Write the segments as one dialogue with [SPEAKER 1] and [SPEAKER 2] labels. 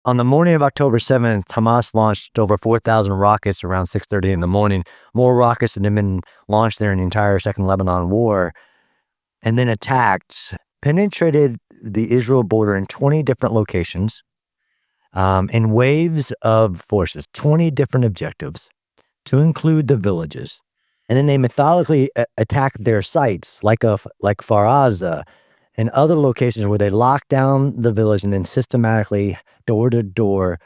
[SPEAKER 1] On the morning of October 7th, Hamas launched over 4,000 rockets around 6:30 in the morning, more rockets than had been launched there in the entire Second Lebanon War, and then attacked, penetrated the Israel border in 20 different locations, in waves of forces, 20 different objectives, to include the villages. And then they methodically attacked their sites, like Faraza, and other locations where they locked down the village and then systematically, door to door,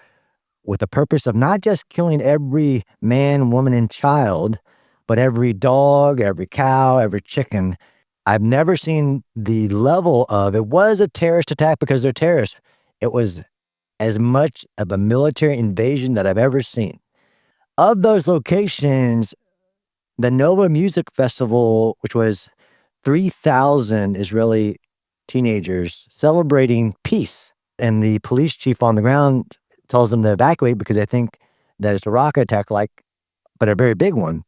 [SPEAKER 1] with the purpose of not just killing every man, woman, and child, but every dog, every cow, every chicken. I've never seen the level of, it was a terrorist attack because they're terrorists. It was as much of a military invasion that I've ever seen. Of those locations, the Nova Music Festival, which was 3,000 Israeli teenagers celebrating peace, and the police chief on the ground tells them to evacuate because they think that it's a rocket attack, but a very big one.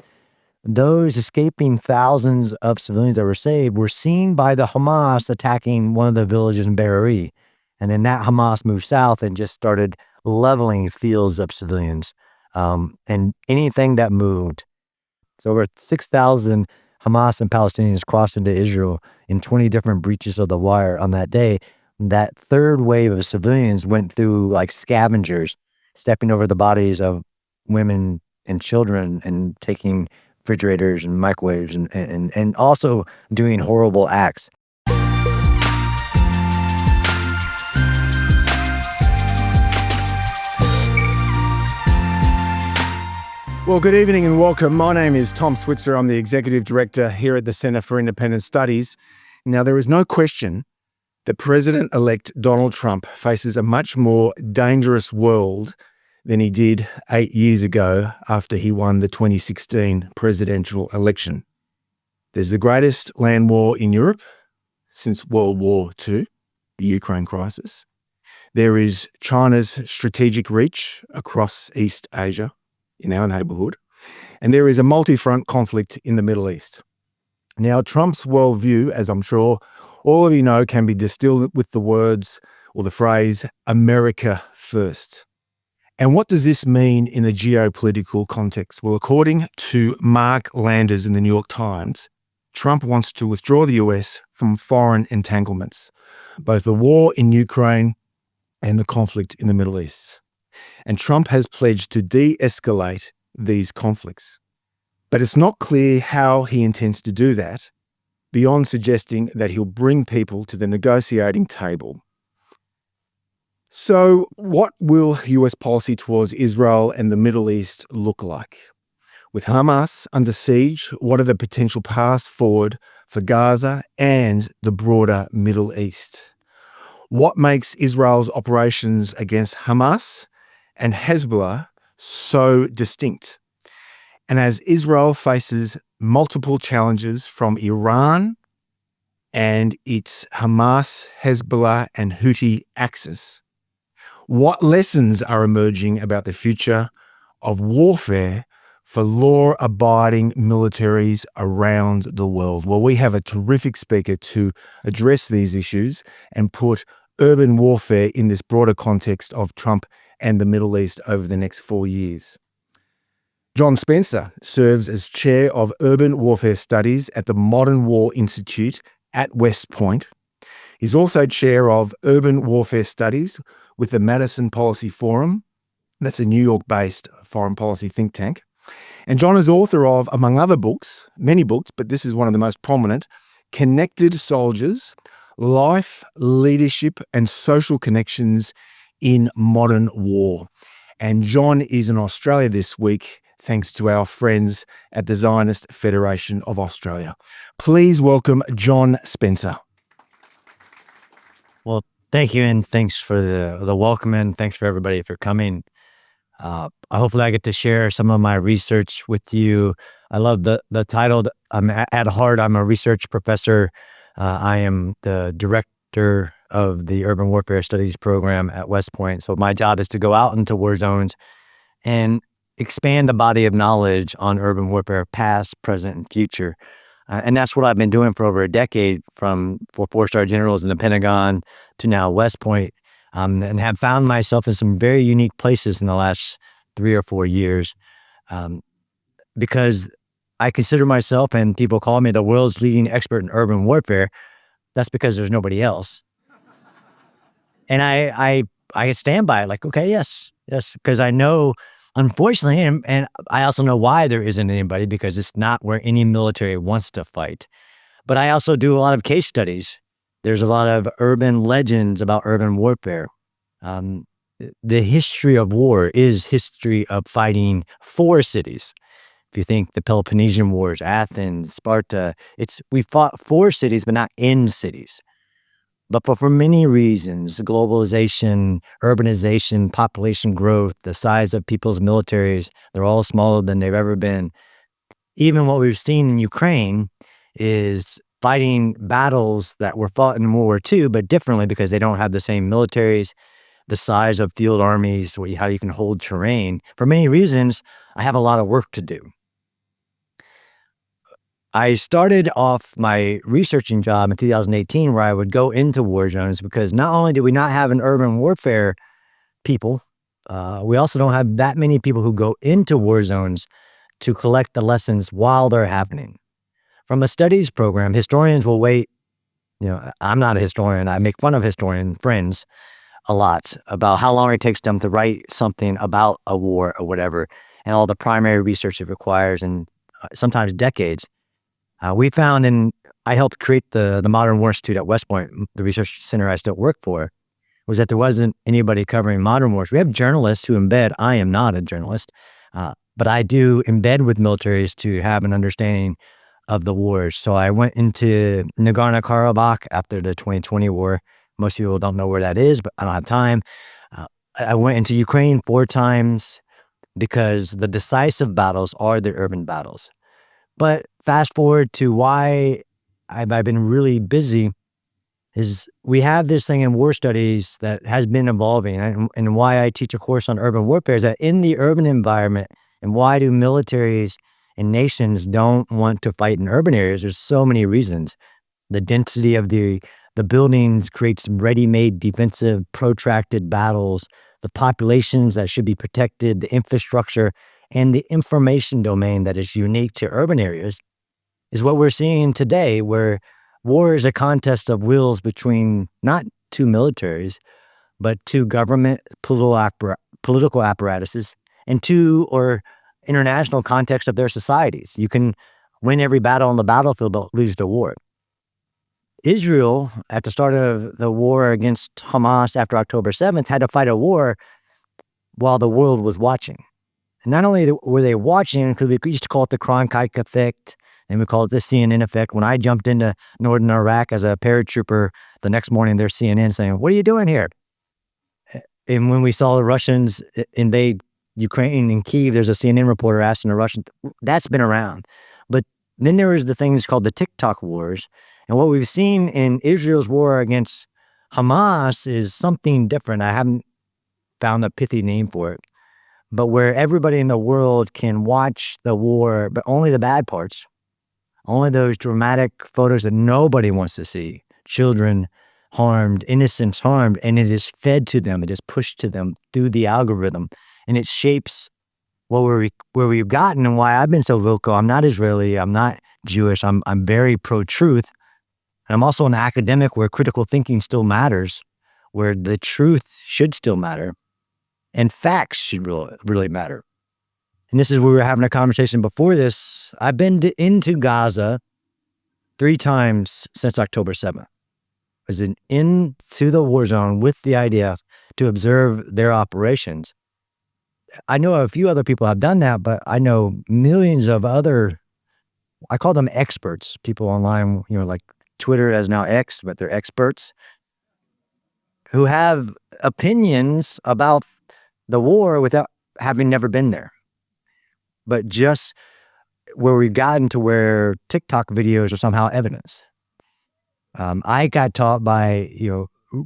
[SPEAKER 1] Those escaping thousands of civilians that were saved were seen by the Hamas attacking one of the villages in Be'eri. And then that Hamas moved south and just started leveling fields of civilians, and anything that moved. So over 6,000 Hamas and Palestinians crossed into Israel in 20 different breaches of the wire on that day. That third wave of civilians went through like scavengers, stepping over the bodies of women and children and taking refrigerators and microwaves and also doing horrible acts.
[SPEAKER 2] Well, good evening and welcome. My name is Tom Switzer. I'm the Executive Director here at the Center for Independent Studies. Now, there is no question that President-elect Donald Trump faces a much more dangerous world than he did 8 years ago after he won the 2016 presidential election. There's the greatest land war in Europe since World War II, the Ukraine crisis. There is China's strategic reach across East Asia, in our neighborhood, and there is a multi-front conflict in the Middle East. Now, Trump's worldview, as I'm sure all of you know, can be distilled with the words or the phrase, America first. And what does this mean in a geopolitical context? Well, according to Mark Landers in the New York Times, Trump wants to withdraw the US from foreign entanglements, both the war in Ukraine and the conflict in the Middle East. And Trump has pledged to de-escalate these conflicts. But it's not clear how he intends to do that, beyond suggesting that he'll bring people to the negotiating table. So what will US policy towards Israel and the Middle East look like? With Hamas under siege, what are the potential paths forward for Gaza and the broader Middle East? What makes Israel's operations against Hamas and Hezbollah so distinct? And as Israel faces multiple challenges from Iran and its Hamas, Hezbollah, and Houthi axis, what lessons are emerging about the future of warfare for law-abiding militaries around the world? Well, we have a terrific speaker to address these issues and put urban warfare in this broader context of Trump and the Middle East over the next 4 years. John Spencer serves as Chair of Urban Warfare Studies at the Modern War Institute at West Point. He's also Chair of Urban Warfare Studies with the Madison Policy Forum. That's a New York-based foreign policy think tank. And John is author of, among other books, many books, but this is one of the most prominent, Connected Soldiers, Life, Leadership, and Social Connections in Modern War. And John is in Australia this week, thanks to our friends at the Zionist Federation of Australia. Please welcome John Spencer.
[SPEAKER 1] Well, thank you, and thanks for the welcome, and thanks for everybody for coming. Hopefully I get to share some of my research with you. I love the title. At heart, I'm a research professor. I am the director of the Urban Warfare Studies program at West Point. So my job is to go out into war zones and expand the body of knowledge on urban warfare, past, present, and future. And that's what I've been doing for over a decade, for four-star generals in the Pentagon to now West Point. and have found myself in some very unique places in the last 3 or 4 years, because I consider myself, and people call me, the world's leading expert in urban warfare. That's because there's nobody else. And I stand by it, like, okay, yes, because I know, unfortunately, and I also know why there isn't anybody, because it's not where any military wants to fight. But I also do a lot of case studies. There's a lot of urban legends about urban warfare. Um, the history of war is history of fighting for cities. If you think the Peloponnesian Wars, Athens, Sparta, we fought for cities, but not in cities. But for many reasons, globalization, urbanization, population growth, the size of people's militaries, they're all smaller than they've ever been. Even what we've seen in Ukraine is fighting battles that were fought in World War II, but differently because they don't have the same militaries, the size of field armies, how you can hold terrain. For many reasons, I have a lot of work to do. I started off my researching job in 2018, where I would go into war zones, because not only do we not have an urban warfare people, we also don't have that many people who go into war zones to collect the lessons while they're happening. From a studies program, historians will wait. I'm not a historian. I make fun of historian friends a lot about how long it takes them to write something about a war or whatever, and all the primary research it requires, and sometimes decades. We found, and I helped create the Modern War Institute at West Point, the research center I still work for, was that there wasn't anybody covering modern wars. We have journalists who embed. I am not a journalist, but I do embed with militaries to have an understanding of the wars. So I went into Nagorno-Karabakh after the 2020 war. Most people don't know where that is, but I don't have time. I went into Ukraine 4 times, because the decisive battles are the urban battles. But fast forward to why I've been really busy, is we have this thing in war studies that has been evolving, and why I teach a course on urban warfare is that in the urban environment, and why do militaries and nations don't want to fight in urban areas? There's so many reasons. The density of the buildings creates ready-made defensive, protracted battles. The populations that should be protected, the infrastructure, and the information domain that is unique to urban areas is what we're seeing today, where war is a contest of wills between not 2 militaries, but 2 government political apparatuses, and 2 or international contexts of their societies. You can win every battle on the battlefield, but lose the war. Israel, at the start of the war against Hamas after October 7th, had to fight a war while the world was watching. And not only were they watching, because we used to call it the Cronkite effect, and we call it the CNN effect. When I jumped into northern Iraq as a paratrooper, the next morning there's CNN saying, "What are you doing here?" And when we saw the Russians invade Ukraine and Kyiv, there's a CNN reporter asking the Russians. That's been around. But then there was the things called the TikTok wars. And what we've seen in Israel's war against Hamas is something different. I haven't found a pithy name for it. But where everybody in the world can watch the war, but only the bad parts, only those dramatic photos that nobody wants to see, children harmed, innocents harmed, and it is fed to them, it is pushed to them through the algorithm, and it shapes where we've gotten, and why I've been so vocal. I'm not Israeli, I'm not Jewish, I'm very pro-truth, and I'm also an academic where critical thinking still matters, where the truth should still matter, and facts should really matter. And this is where we were having a conversation before this. I've been into Gaza 3 times since October 7th. I was into the war zone with the idea to observe their operations. I know a few other people have done that, but I know millions of other, I call them experts, people online, like Twitter is now X, but they're experts, who have opinions about the war without having never been there. But just where we've gotten to where TikTok videos are somehow evidence. I got taught by,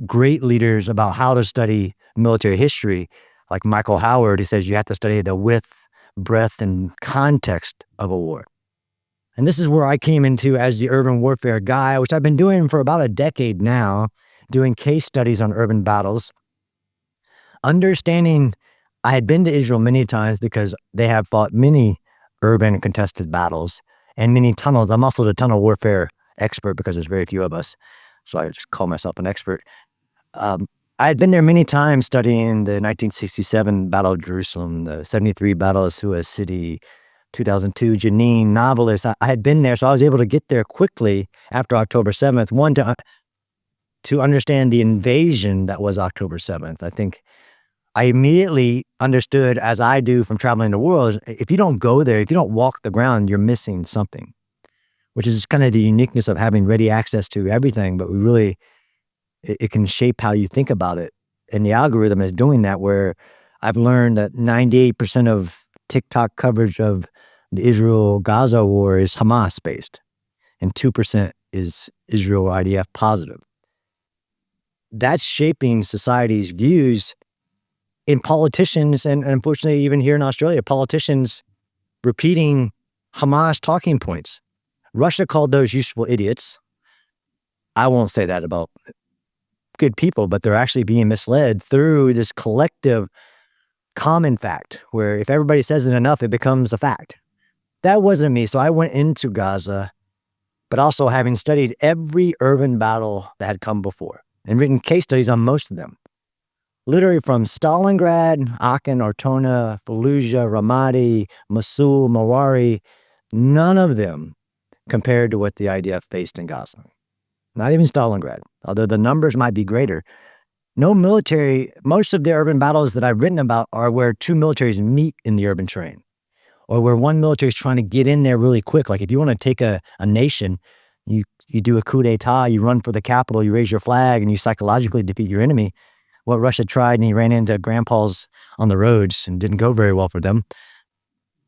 [SPEAKER 1] great leaders about how to study military history, like Michael Howard, who says you have to study the width, breadth, and context of a war. And this is where I came into as the urban warfare guy, which I've been doing for about a decade now, doing case studies on urban battles. understanding, I had been to Israel many times because they have fought many urban contested battles and many tunnels. I'm also the tunnel warfare expert because there's very few of us. So I just call myself an expert. I had been there many times studying the 1967 Battle of Jerusalem, the 73 Battle of Suez City, 2002 Jenin, Novelist. I had been there, so I was able to get there quickly after October 7th. One, to understand the invasion that was October 7th. I think I immediately understood, as I do from traveling the world, if you don't go there, if you don't walk the ground, you're missing something, which is kind of the uniqueness of having ready access to everything. But we really, it can shape how you think about it. And the algorithm is doing that, where I've learned that 98% of TikTok coverage of the Israel-Gaza war is Hamas-based, and 2% is Israel-IDF positive. That's shaping society's views in politicians, and unfortunately, even here in Australia, politicians repeating Hamas talking points. Russia called those useful idiots. I won't say that about good people, but they're actually being misled through this collective common fact, where if everybody says it enough, it becomes a fact. That wasn't me. So I went into Gaza, but also having studied every urban battle that had come before and written case studies on most of them. Literally from Stalingrad, Aachen, Ortona, Fallujah, Ramadi, Mosul, Mawari, none of them compared to what the IDF faced in Gaza. Not even Stalingrad, although the numbers might be greater. No military, most of the urban battles that I've written about are where two militaries meet in the urban terrain, or where one military is trying to get in there really quick. Like if you want to take a nation, you do a coup d'etat, you run for the capital, you raise your flag, and you psychologically defeat your enemy. What Russia tried, and he ran into grandpas on the roads and didn't go very well for them.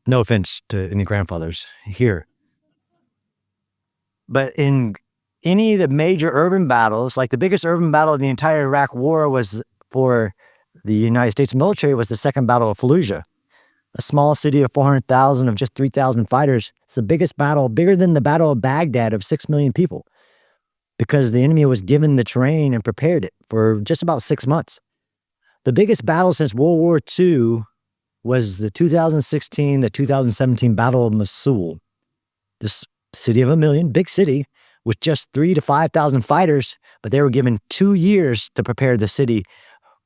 [SPEAKER 1] No offense to any grandfathers here. But in any of the major urban battles, like the biggest urban battle of the entire Iraq war was for the United States military was the Second Battle of Fallujah, a small city of 400,000 of just 3,000 fighters. It's the biggest battle, bigger than the Battle of Baghdad of 6 million people, because the enemy was given the terrain and prepared it for just about 6 months. The biggest battle since World War II was the 2016, the 2017 Battle of Mosul. This city of 1 million, big city, with just 3,000 to 5,000 fighters, but they were given 2 years to prepare the city,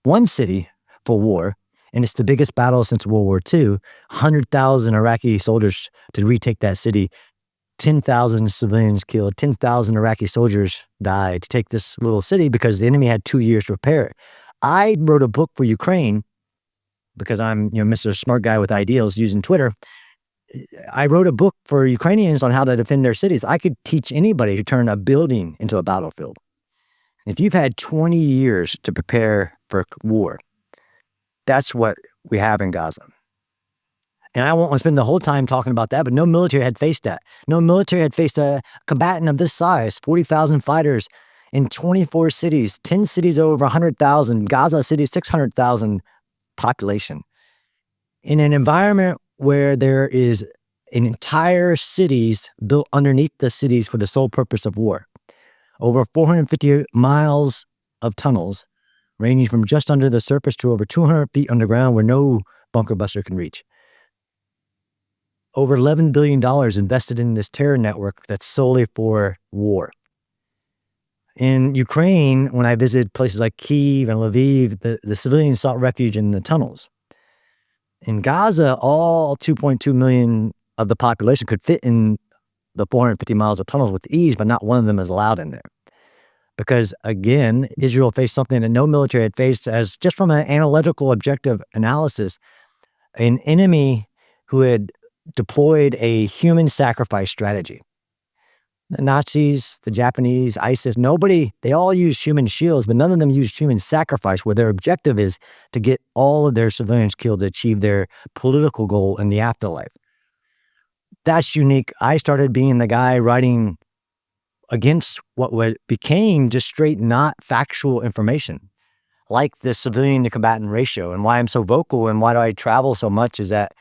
[SPEAKER 1] one city, for war. And it's the biggest battle since World War II. 100,000 Iraqi soldiers to retake that city. 10,000 civilians killed. 10,000 Iraqi soldiers died to take this little city because the enemy had 2 years to prepare it. I wrote a book for Ukraine because I'm, Mr. Smart Guy with ideals using Twitter. I wrote a book for Ukrainians on how to defend their cities. I could teach anybody to turn a building into a battlefield. If you've had 20 years to prepare for war, that's what we have in Gaza. And I won't spend the whole time talking about that, but no military had faced that. No military had faced a combatant of this size, 40,000 fighters in 24 cities, 10 cities over 100,000, Gaza City, 600,000 population. In an environment where there is an entire cities built underneath the cities for the sole purpose of war. Over 450 miles of tunnels, ranging from just under the surface to over 200 feet underground where no bunker buster can reach. Over $11 billion invested in this terror network that's solely for war. In Ukraine, when I visited places like Kyiv and Lviv, the civilians sought refuge in the tunnels. In Gaza, all 2.2 million of the population could fit in the 450 miles of tunnels with ease, but not one of them is allowed in there. Because again, Israel faced something that no military had faced, as just from an analytical objective analysis, an enemy who had deployed a human sacrifice strategy. The Nazis, the Japanese, ISIS, they all used human shields, but none of them used human sacrifice, where their objective is to get all of their civilians killed to achieve their political goal in the afterlife. That's unique. I started being the guy writing against what became just straight, not factual information, like the civilian to combatant ratio. And why I'm so vocal and why do I travel so much is that,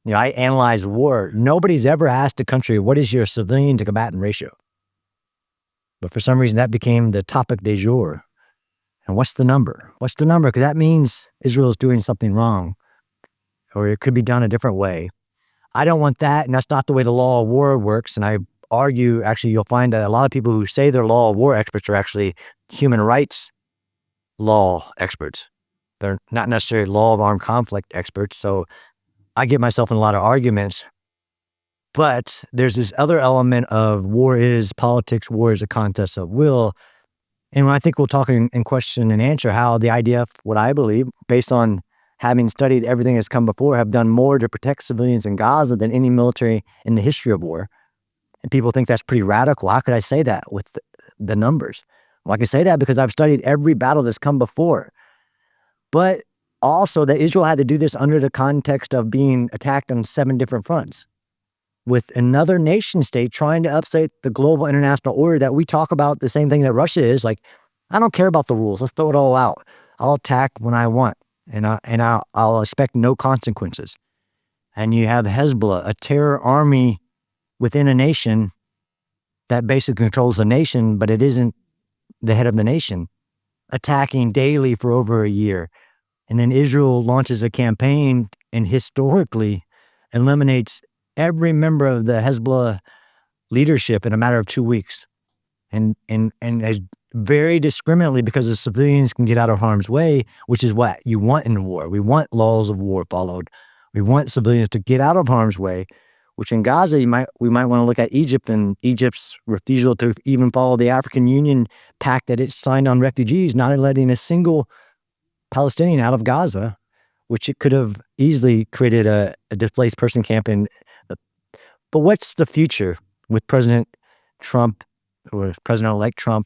[SPEAKER 1] I analyze war. Nobody's ever asked a country, what is your civilian to combatant ratio? But for some reason, that became the topic du jour. And what's the number? What's the number? Because that means Israel is doing something wrong, or it could be done a different way. I don't want that, and that's not the way the law of war works. And I argue, actually, you'll find that a lot of people who say they're law of war experts are actually human rights law experts. They're not necessarily law of armed conflict experts. So I get myself in a lot of arguments. But there's this other element of war is politics, war is a contest of will. And I think we'll talk in question and answer how the IDF, what I believe, based on having studied everything that's come before, have done more to protect civilians in Gaza than any military in the history of war. And people think that's pretty radical. How could I say that with the numbers? Well, I can say that because I've studied every battle that's come before. But also that Israel had to do this under the context of being attacked on 7 different fronts, with another nation state trying to upset the global international order that we talk about the same thing that Russia is. Like, I don't care about the rules. Let's throw it all out. I'll attack when I want, and I'll expect no consequences. And you have Hezbollah, a terror army within a nation that basically controls the nation, but it isn't the head of the nation, attacking daily for over a year. And then Israel launches a campaign and historically eliminates every member of the Hezbollah leadership in a matter of 2 weeks. And as very discriminately, because the civilians can get out of harm's way, which is what you want in war. We want laws of war followed. We want civilians to get out of harm's way, which in Gaza, we might want to look at Egypt and Egypt's refusal to even follow the African Union pact that it signed on refugees, not letting a single Palestinian out of Gaza, which it could have easily created a displaced person camp in. But what's the future with President Trump, or President-elect Trump?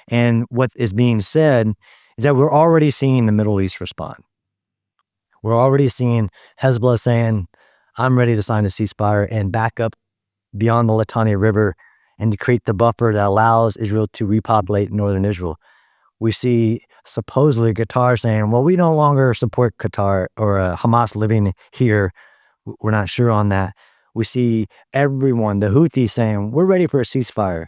[SPEAKER 1] And what is being said is that we're already seeing the Middle East respond. We're already seeing Hezbollah saying, I'm ready to sign a ceasefire and back up beyond the Litani River and to create the buffer that allows Israel to repopulate northern Israel. We see supposedly Qatar saying, well, we no longer support Qatar or Hamas living here. We're not sure on that. We see everyone, the Houthis, saying, we're ready for a ceasefire.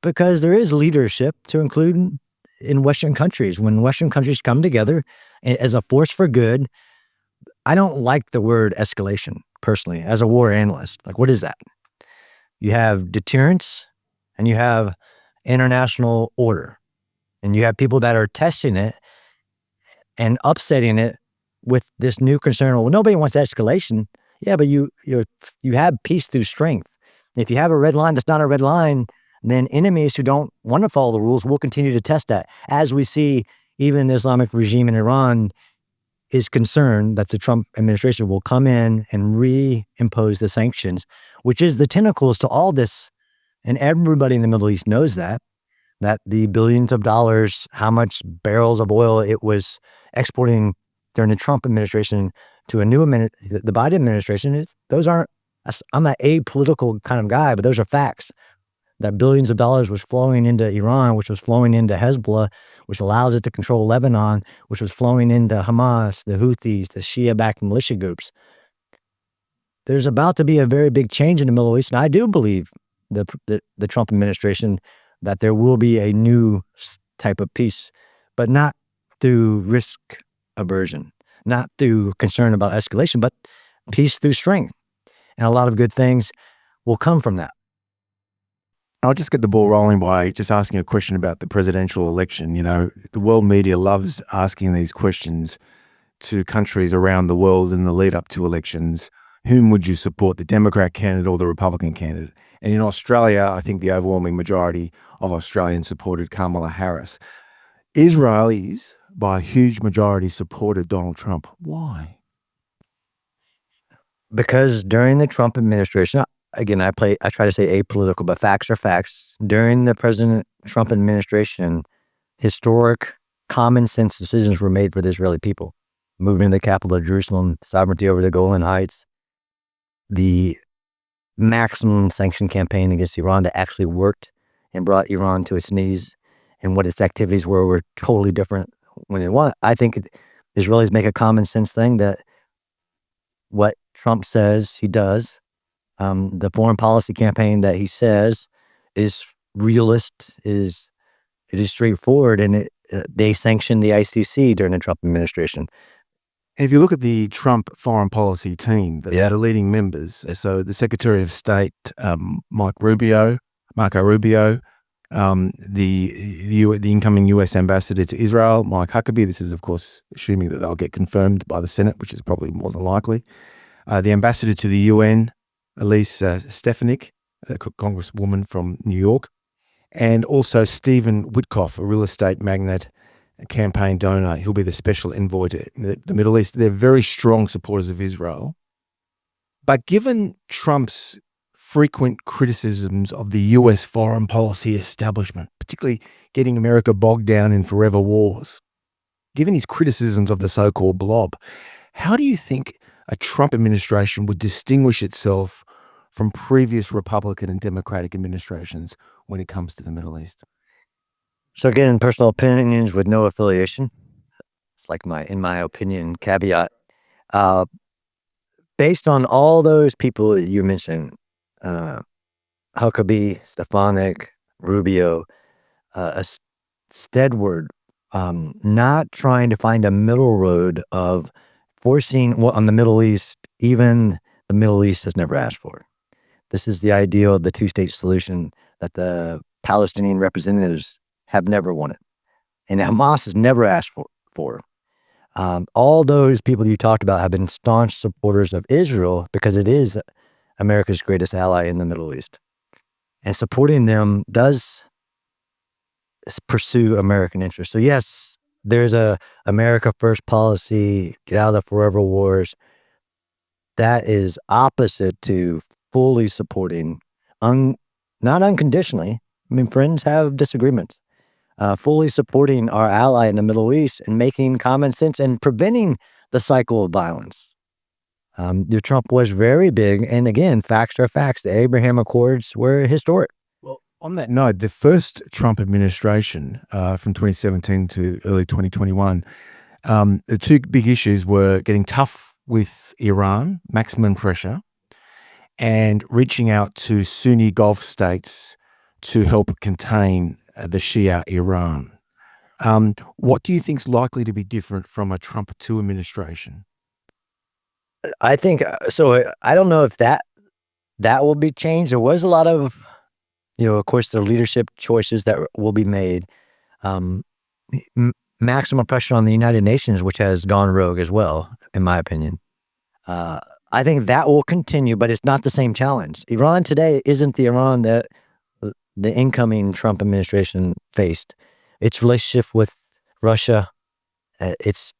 [SPEAKER 1] Because there is leadership, to include in Western countries. When Western countries come together as a force for good, I don't like the word escalation, personally, as a war analyst. Like, what is that? You have deterrence and you have international order. And you have people that are testing it and upsetting it with this new concern. Well, nobody wants escalation. Yeah, but you have peace through strength. If you have a red line that's not a red line, then enemies who don't want to follow the rules will continue to test that. As we see, even the Islamic regime in Iran is concerned that the Trump administration will come in and reimpose the sanctions, which is the tentacles to all this. And everybody in the Middle East knows that the billions of dollars, how much barrels of oil it was exporting during the Trump administration to a new the Biden administration, those aren't, I'm not a apolitical kind of guy, but those are facts. That billions of dollars was flowing into Iran, which was flowing into Hezbollah, which allows it to control Lebanon, which was flowing into Hamas, the Houthis, the Shia-backed militia groups. There's about to be a very big change in the Middle East, and I do believe the Trump administration that there will be a new type of peace, but not through risk aversion, not through concern about escalation, but peace through strength. And a lot of good things will come from that.
[SPEAKER 2] I'll just get the ball rolling by just asking a question about the presidential election. You know, the world media loves asking these questions to countries around the world in the lead up to elections. Whom would you support, the Democrat candidate or the Republican candidate? And in Australia, I think the overwhelming majority of Australians supported Kamala Harris. Israelis, by a huge majority, supported Donald Trump. Why?
[SPEAKER 1] Because during the Trump administration, again, I try to say apolitical, but facts are facts. During the President Trump administration, historic common sense decisions were made for the Israeli people. Moving the capital of Jerusalem, sovereignty over the Golan Heights, the maximum sanction campaign against Iran that actually worked and brought Iran to its knees, and what its activities were totally different when it was. I think Israelis make a common sense thing that what Trump says he does, the foreign policy campaign that he says is realist, it is straightforward, and They sanctioned the ICC during the Trump administration.
[SPEAKER 2] And if you look at the Trump foreign policy team, the leading members, so the Secretary of State, Marco Rubio, the incoming U.S. ambassador to Israel, Mike Huckabee. This is, of course, assuming that they'll get confirmed by the Senate, which is probably more than likely. The ambassador to the UN, Elise Stefanik, a congresswoman from New York, and also Stephen Witkoff, a real estate magnate, a campaign donor. He'll be the special envoy to the Middle East. They're very strong supporters of Israel. But given Trump's frequent criticisms of the US foreign policy establishment, particularly getting America bogged down in forever wars, given his criticisms of the so-called blob, how do you think a Trump administration would distinguish itself from previous Republican and Democratic administrations when it comes to the Middle East?
[SPEAKER 1] So again, personal opinions with no affiliation. It's like in my opinion, caveat. Based on all those people that you mentioned, Huckabee, Stefanik, Rubio, Stedward, not trying to find a middle road of forcing what on the Middle East, even the Middle East has never asked for. This is the ideal of the two-state solution that the Palestinian representatives have never wanted, and Hamas has never asked for. All those people you talked about have been staunch supporters of Israel because it is America's greatest ally in the Middle East. And supporting them does pursue American interests. So yes, there's a America First policy, get out of the forever wars. That is opposite to fully supporting, not unconditionally. I mean, friends have disagreements. Fully supporting our ally in the Middle East and making common sense and preventing the cycle of violence. Trump was very big, and again, facts are facts. The Abraham Accords were historic.
[SPEAKER 2] Well, on that note, the first Trump administration from 2017 to early 2021, the two big issues were getting tough with Iran, maximum pressure, and reaching out to Sunni Gulf states to help contain the Shia Iran. What do you think is likely to be different from a Trump 2 administration?
[SPEAKER 1] I think so. I don't know if that will be changed. There was a lot of, of course, the leadership choices that will be made. Maximum pressure on the United Nations, which has gone rogue as well, in my opinion. I think that will continue, but it's not the same challenge. Iran today isn't the Iran that the incoming Trump administration faced. Its relationship with Russia, it's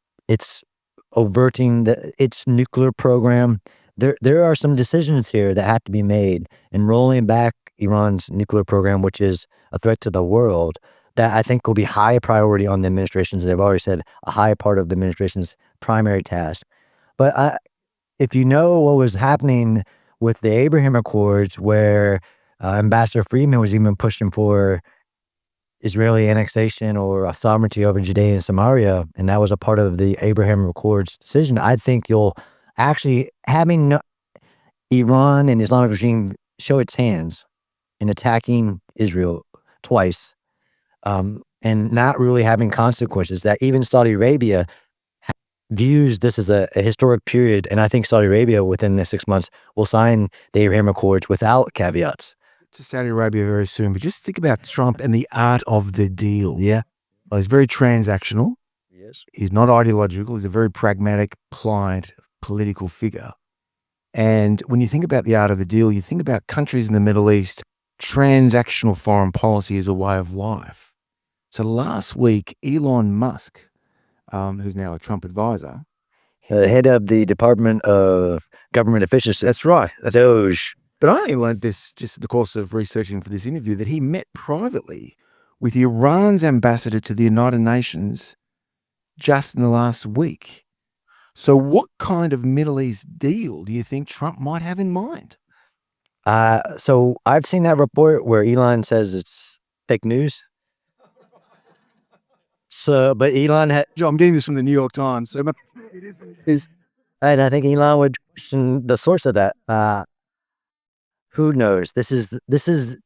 [SPEAKER 1] overting its nuclear program. There are some decisions here that have to be made, and rolling back Iran's nuclear program, which is a threat to the world, that I think will be high priority on the administrations. They've already said a high part of the administration's primary task. But if you know what was happening with the Abraham Accords, where Ambassador Friedman was even pushing for Israeli annexation or sovereignty over Judea and Samaria, and that was a part of the Abraham Accords decision, I think you'll actually, having Iran and the Islamic regime show its hands in attacking Israel twice, and not really having consequences, that even Saudi Arabia views this as a historic period, and I think Saudi Arabia within the 6 months will sign the Abraham Accords without caveats.
[SPEAKER 2] To Saudi Arabia very soon, but just think about Trump and the art of the deal.
[SPEAKER 1] Yeah.
[SPEAKER 2] Well, he's very transactional.
[SPEAKER 1] Yes.
[SPEAKER 2] He's not ideological. He's a very pragmatic, pliant political figure. And when you think about the art of the deal, you think about countries in the Middle East, transactional foreign policy is a way of life. So last week, Elon Musk, who's now a Trump advisor,
[SPEAKER 1] Head of the Department of Government Efficiency.
[SPEAKER 2] That's right.
[SPEAKER 1] DOGE.
[SPEAKER 2] But I only learned this just in the course of researching for this interview, that he met privately with Iran's ambassador to the United Nations just in the last week. So what kind of Middle East deal do you think Trump might have in mind?
[SPEAKER 1] So I've seen that report where Elon says it's fake news. So, but Elon had,
[SPEAKER 2] I'm getting this from the New York Times. So
[SPEAKER 1] and I think Elon would question the source of that. Who knows? This is,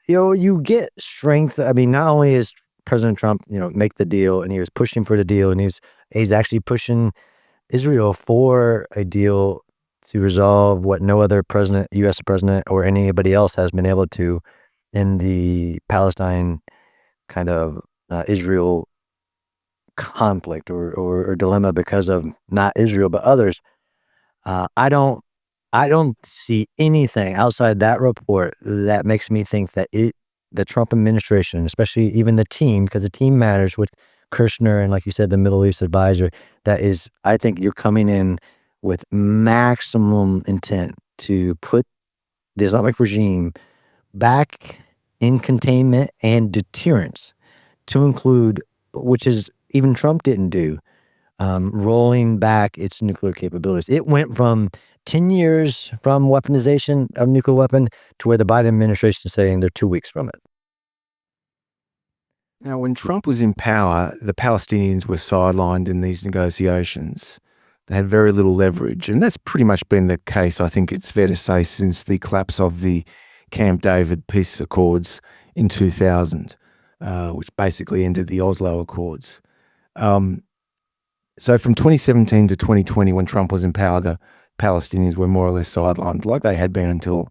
[SPEAKER 1] you get strength. I mean, not only is President Trump, make the deal, and he was pushing for the deal, and he's actually pushing Israel for a deal to resolve what no other president, U.S. president, or anybody else has been able to in the Palestine kind of Israel conflict or dilemma because of not Israel but others. I don't see anything outside that report that makes me think that the Trump administration, especially even the team, because the team matters with Kirshner and, like you said, the Middle East advisor, I think you're coming in with maximum intent to put the Islamic regime back in containment and deterrence, to include, which is even Trump didn't do, rolling back its nuclear capabilities. It went from 10 years from weaponization of nuclear weapon to where the Biden administration is saying they're 2 weeks from it.
[SPEAKER 2] Now, when Trump was in power, the Palestinians were sidelined in these negotiations. They had very little leverage, and that's pretty much been the case, I think it's fair to say, since the collapse of the Camp David peace accords in 2000, which basically ended the Oslo Accords. So from 2017 to 2020, when Trump was in power, the Palestinians were more or less sidelined, like they had been until,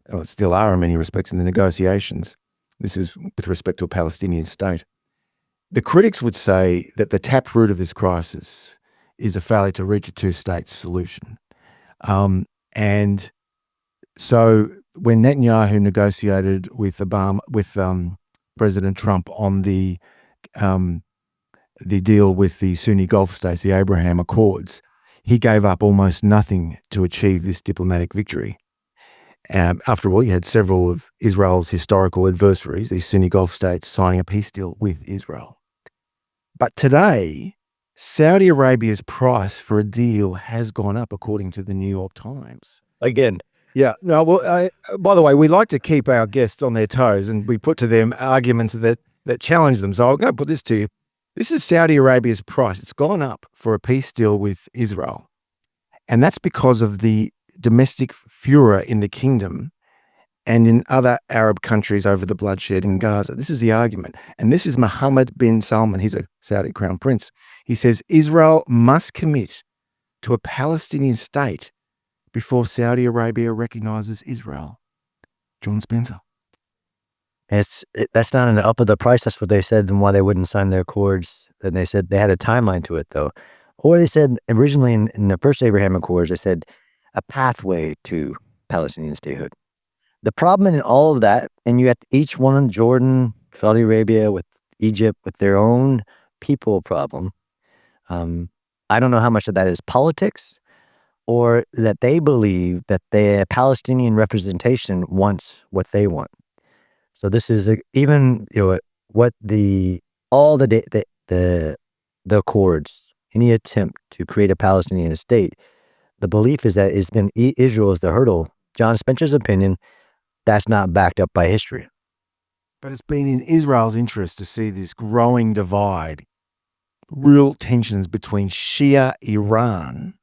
[SPEAKER 2] or still are in many respects, in the negotiations. This is with respect to a Palestinian state. The critics would say that the taproot of this crisis is a failure to reach a two-state solution. And so when Netanyahu negotiated with President Trump on the deal with the Sunni Gulf states, the Abraham Accords, he gave up almost nothing to achieve this diplomatic victory. After all, you had several of Israel's historical adversaries, these Sunni Gulf states, signing a peace deal with Israel. But today, Saudi Arabia's price for a deal has gone up, according to the New York Times.
[SPEAKER 1] Again.
[SPEAKER 2] Yeah. No. Well, by the way, we like to keep our guests on their toes, and we put to them arguments that challenge them. So I'll go put this to you. This is Saudi Arabia's price. It's gone up for a peace deal with Israel. And that's because of the domestic furor in the kingdom and in other Arab countries over the bloodshed in Gaza. This is the argument. And this is Mohammed bin Salman. He's a Saudi crown prince. He says Israel must commit to a Palestinian state before Saudi Arabia recognizes Israel. John Spencer.
[SPEAKER 1] That's not an up of the price. That's what they said, and why they wouldn't sign their accords. And they said they had a timeline to it, though. Or they said originally in the first Abraham Accords, they said a pathway to Palestinian statehood. The problem in all of that, and you have each one, Jordan, Saudi Arabia, with Egypt, with their own people problem. I don't know how much of that is politics, or that they believe that the Palestinian representation wants what they want. So this is even what all the accords, any attempt to create a Palestinian state, the belief is that Israel is the hurdle. John Spencer's opinion, that's not backed up by history.
[SPEAKER 2] But it's been in Israel's interest to see this growing divide, real tensions between Shia Iran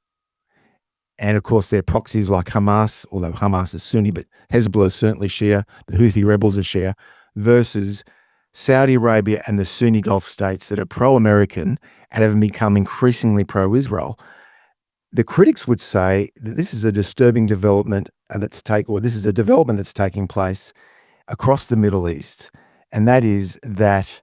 [SPEAKER 2] and, of course, their proxies like Hamas, although Hamas is Sunni, but Hezbollah is certainly Shia, the Houthi rebels are Shia, versus Saudi Arabia and the Sunni Gulf states that are pro-American and have become increasingly pro-Israel. The critics would say that this is a disturbing development this is a development that's taking place across the Middle East, and that is that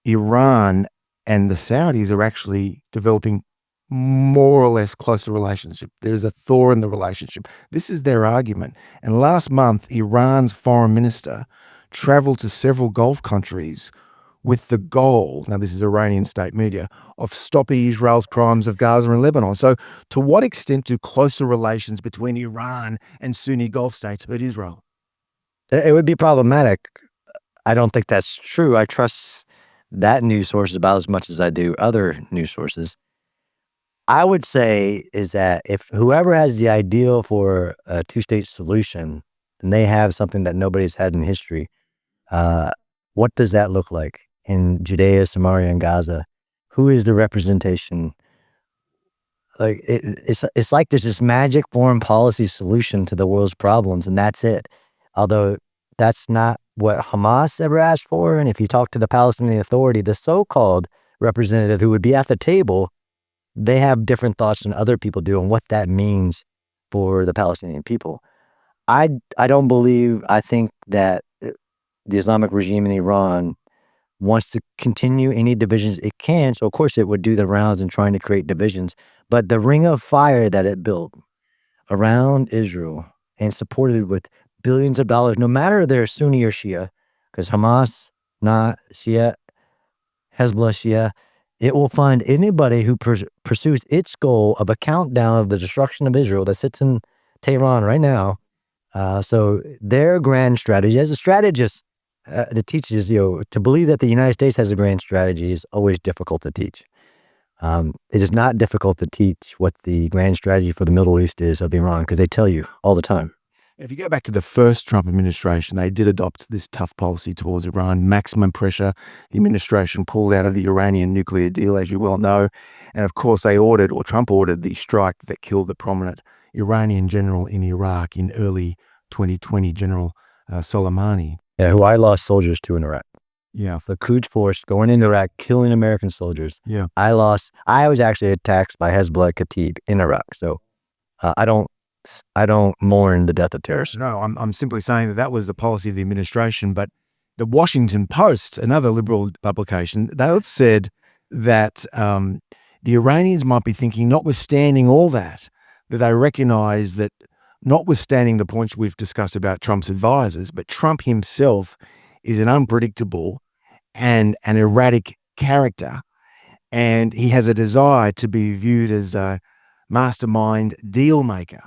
[SPEAKER 2] Iran and the Saudis are actually developing more or less closer relationship. There's a thaw in the relationship. This is their argument. And last month, Iran's foreign minister traveled to several Gulf countries with the goal, now this is Iranian state media, of stopping Israel's crimes of Gaza and Lebanon. So to what extent do closer relations between Iran and Sunni Gulf states hurt Israel?
[SPEAKER 1] It would be problematic. I don't think that's true. I trust that news source about as much as I do other news sources. I would say is that if whoever has the ideal for a two-state solution, and they have something that nobody's had in history, what does that look like in Judea, Samaria, and Gaza? Who is the representation? Like it's like there's this magic foreign policy solution to the world's problems, and that's it. Although that's not what Hamas ever asked for. And if you talk to the Palestinian Authority, the so-called representative who would be at the table, they have different thoughts than other people do on what that means for the Palestinian people. I don't believe, I think that the Islamic regime in Iran wants to continue any divisions it can. So of course it would do the rounds in trying to create divisions. But the ring of fire that it built around Israel and supported with billions of dollars, no matter they're Sunni or Shia, because Hamas, not Shia, Hezbollah, Shia, it will find anybody who pursues its goal of a countdown of the destruction of Israel that sits in Tehran right now. So their grand strategy, as a strategist, that teaches you to believe that the United States has a grand strategy is always difficult to teach. It is not difficult to teach what the grand strategy for the Middle East is of Iran, because they tell you all the time.
[SPEAKER 2] If you go back to the first Trump administration, they did adopt this tough policy towards Iran, maximum pressure. The administration pulled out of the Iranian nuclear deal, as you well know. And of course, Trump ordered the strike that killed the prominent Iranian general in Iraq in early 2020, General Soleimani.
[SPEAKER 1] Yeah, who I lost soldiers to in Iraq.
[SPEAKER 2] Yeah.
[SPEAKER 1] The Quds force going into Iraq, killing American soldiers.
[SPEAKER 2] Yeah.
[SPEAKER 1] I was actually attacked by Hezbollah Khatib in Iraq. So I don't mourn the death of terrorists.
[SPEAKER 2] No, I'm simply saying that was the policy of the administration. But the Washington Post, another liberal publication, they have said that the Iranians might be thinking, notwithstanding all that they recognize that, notwithstanding the points we've discussed about Trump's advisors, but Trump himself is an unpredictable and an erratic character, and he has a desire to be viewed as a mastermind deal maker.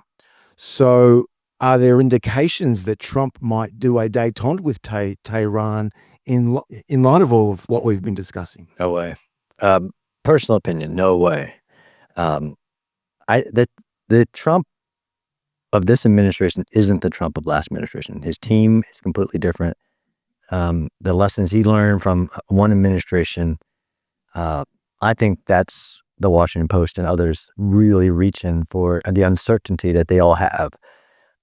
[SPEAKER 2] So are there indications that Trump might do a détente with Tehran in light of all of what we've been discussing?
[SPEAKER 1] No way. Personal opinion, no way. The Trump of this administration isn't the Trump of last administration. His team is completely different. The lessons he learned from one administration, I think that's the Washington Post and others really reaching for the uncertainty that they all have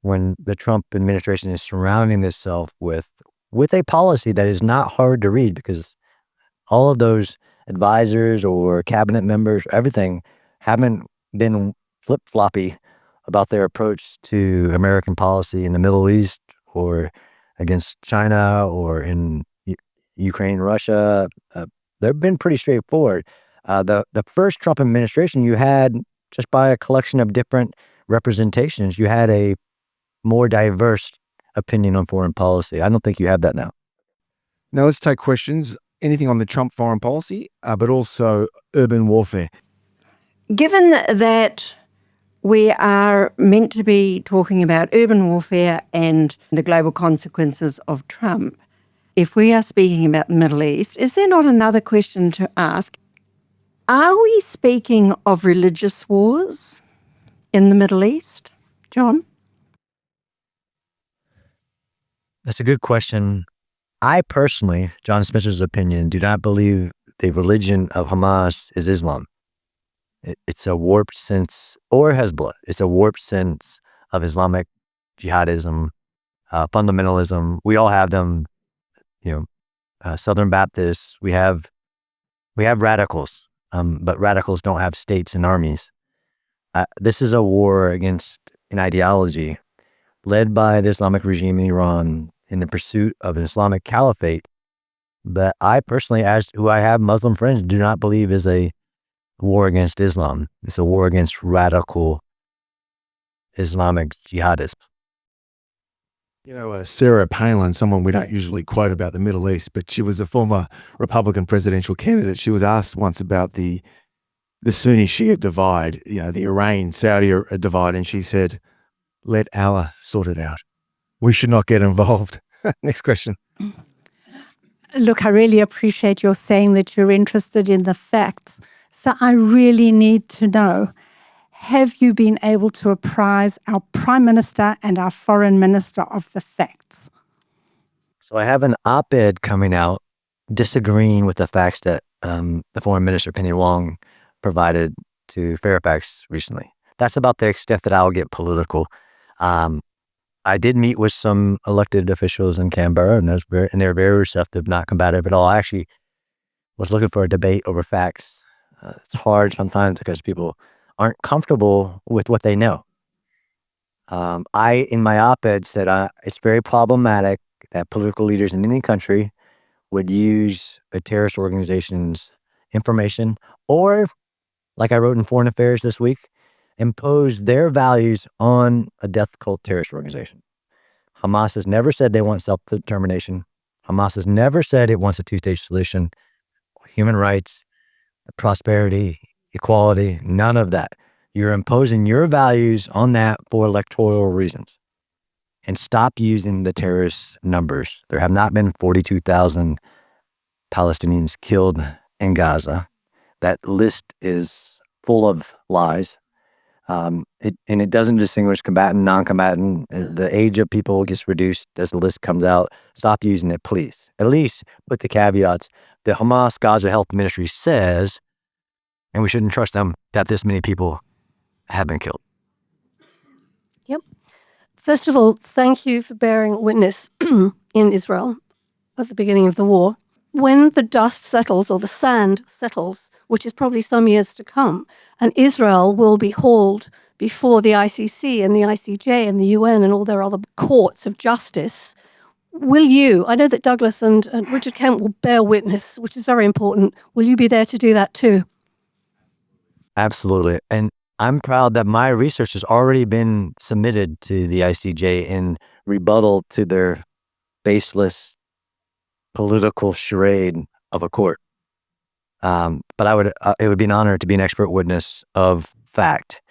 [SPEAKER 1] when the Trump administration is surrounding itself with a policy that is not hard to read, because all of those advisors or cabinet members, everything, haven't been flip-floppy about their approach to American policy in the Middle East or against China or in Ukraine, Russia. They've been pretty straightforward. The first Trump administration, you had, just by a collection of different representations, you had a more diverse opinion on foreign policy. I don't think you have that now.
[SPEAKER 2] Now let's take questions. Anything on the Trump foreign policy, but also urban warfare.
[SPEAKER 3] Given that we are meant to be talking about urban warfare and the global consequences of Trump, if we are speaking about the Middle East, is there not another question to ask? Are we speaking of religious wars in the Middle East, John?
[SPEAKER 1] That's a good question. I personally, John Spencer's opinion, do not believe the religion of Hamas is Islam. It's a warped sense, or Hezbollah. It's a warped sense of Islamic jihadism, fundamentalism. We all have them. Southern Baptists. We have radicals, but radicals don't have states and armies. This is a war against an ideology led by the Islamic regime in Iran in the pursuit of an Islamic caliphate that I personally, as who I have Muslim friends, do not believe is a war against Islam. It's a war against radical Islamic jihadists.
[SPEAKER 2] Sarah Palin, someone we don't usually quote about the Middle East, but she was a former Republican presidential candidate. She was asked once about the Sunni Shia divide, the Iran-Saudi divide, and she said, "Let Allah sort it out. We should not get involved." Next question.
[SPEAKER 4] Look, I really appreciate your saying that you're interested in the facts. So I really need to know, have you been able to apprise our Prime Minister and our Foreign Minister of the facts?
[SPEAKER 1] So I have an op-ed coming out disagreeing with the facts that the Foreign Minister Penny Wong provided to Fairfax recently. That's about the extent that I'll get political. I did meet with some elected officials in Canberra, and they're very receptive, not combative at all. I actually was looking for a debate over facts. It's hard sometimes because people aren't comfortable with what they know. In my op-ed, said it's very problematic that political leaders in any country would use a terrorist organization's information, or, like I wrote in Foreign Affairs this week, impose their values on a death cult terrorist organization. Hamas has never said they want self-determination. Hamas has never said it wants a two-state solution, human rights, prosperity, equality, none of that. You're imposing your values on that for electoral reasons. And stop using the terrorist numbers. There have not been 42,000 Palestinians killed in Gaza. That list is full of lies. It doesn't distinguish combatant, non-combatant. The age of people gets reduced as the list comes out. Stop using it, please. At least put the caveats. The Hamas Gaza Health Ministry says, and we shouldn't trust them, that this many people have been killed.
[SPEAKER 5] Yep. First of all, thank you for bearing witness in Israel at the beginning of the war. When the dust settles, or the sand settles, which is probably some years to come, and Israel will be hauled before the ICC and the ICJ and the UN and all their other courts of justice, will you, I know that Douglas and Richard Kent will bear witness, which is very important, will you be there to do that too?
[SPEAKER 1] Absolutely. And I'm proud that my research has already been submitted to the ICJ in rebuttal to their baseless political charade of a court. But it would be an honor to be an expert witness of fact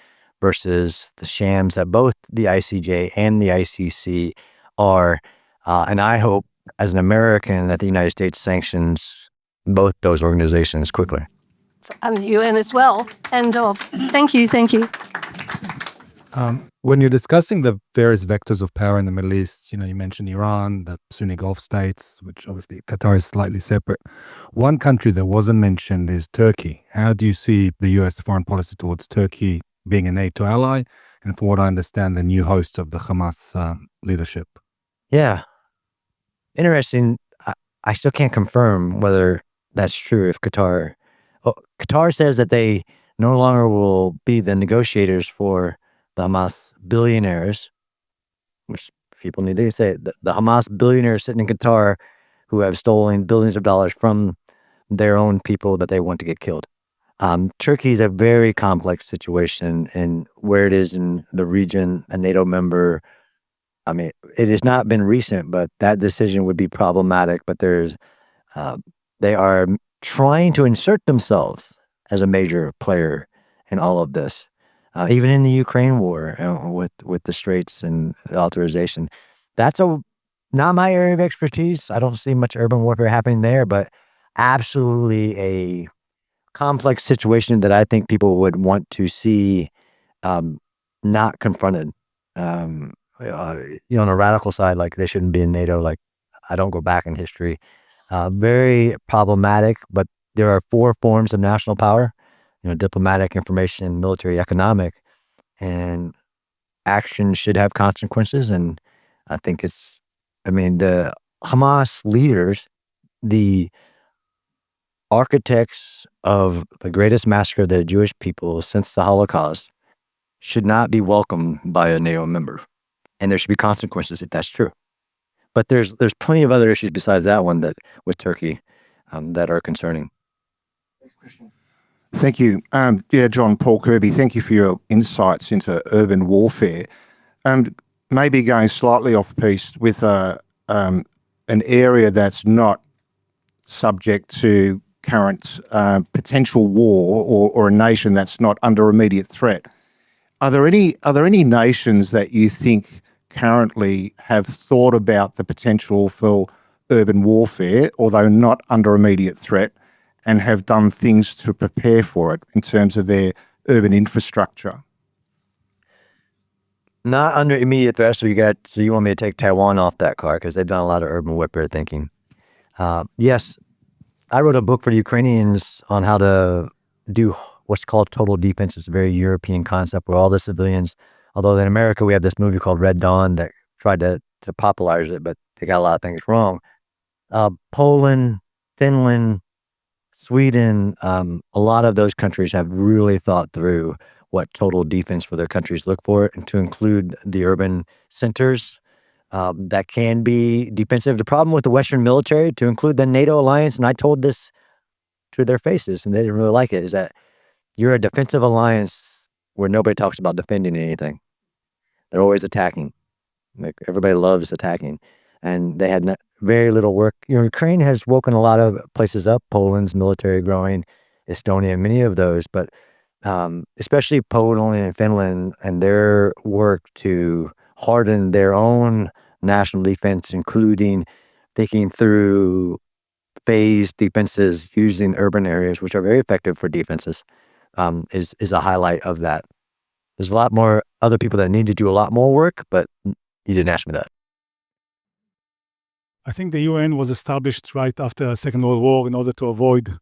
[SPEAKER 1] versus the shams that both the ICJ and the ICC are. And I hope, as an American, that the United States sanctions both those organizations quickly.
[SPEAKER 5] And the UN as well. End of. Thank you. Thank you.
[SPEAKER 6] When you're discussing the various vectors of power in the Middle East, you mentioned Iran, the Sunni Gulf states, which obviously Qatar is slightly separate. One country that wasn't mentioned is Turkey. How do you see the US foreign policy towards Turkey being a NATO ally? And from what I understand, the new host of the Hamas leadership.
[SPEAKER 1] Yeah. Interesting. I still can't confirm whether that's true if Qatar says that they no longer will be the negotiators for the Hamas billionaires, which people need to say, the Hamas billionaires sitting in Qatar who have stolen billions of dollars from their own people that they want to get killed. Turkey is a very complex situation, and where it is in the region, a NATO member, I mean, it has not been recent, but that decision would be problematic. But they are trying to insert themselves as a major player in all of this, even in the Ukraine war with the Straits and the authorization. That's not my area of expertise. I don't see much urban warfare happening there, but absolutely a complex situation that I think people would want to see not confronted. On a radical side, like they shouldn't be in NATO. Like I don't go back in history. Very problematic, but there are 4 forms of national power: diplomatic, information, military, economic, and action should have consequences. And I think the Hamas leaders, the architects of the greatest massacre of the Jewish people since the Holocaust, should not be welcomed by a NATO member. And there should be consequences if that's true. But there's plenty of other issues besides that one that with Turkey that are concerning.
[SPEAKER 7] Thank you. John Paul Kirby, thank you for your insights into urban warfare. Maybe going slightly off piece with an area that's not subject to current potential war or a nation that's not under immediate threat. Are there any nations that you think currently have thought about the potential for urban warfare, although not under immediate threat, and have done things to prepare for it in terms of their urban infrastructure?
[SPEAKER 1] Not under immediate threat. So you want me to take Taiwan off that card because they've done a lot of urban warfare thinking. Yes, I wrote a book for the Ukrainians on how to do what's called total defense. It's a very European concept where all the civilians, although in America we have this movie called Red Dawn that tried to popularize it, but they got a lot of things wrong. Poland, Finland, Sweden, a lot of those countries have really thought through what total defense for their countries look for, and to include the urban centers that can be defensive. The problem with the Western military, to include the NATO alliance, and I told this to their faces, and they didn't really like it, is that you're a defensive alliance where nobody talks about defending anything. They're always attacking. Like, everybody loves attacking. And they had very little work. Ukraine has woken a lot of places up. Poland's military growing, Estonia, many of those, but especially Poland and Finland and their work to harden their own national defense, including thinking through phased defenses using urban areas, which are very effective for defenses, is a highlight of that. There's a lot more other people that need to do a lot more work, but you didn't ask me that.
[SPEAKER 8] I think the UN was established right after the Second World War in order to avoid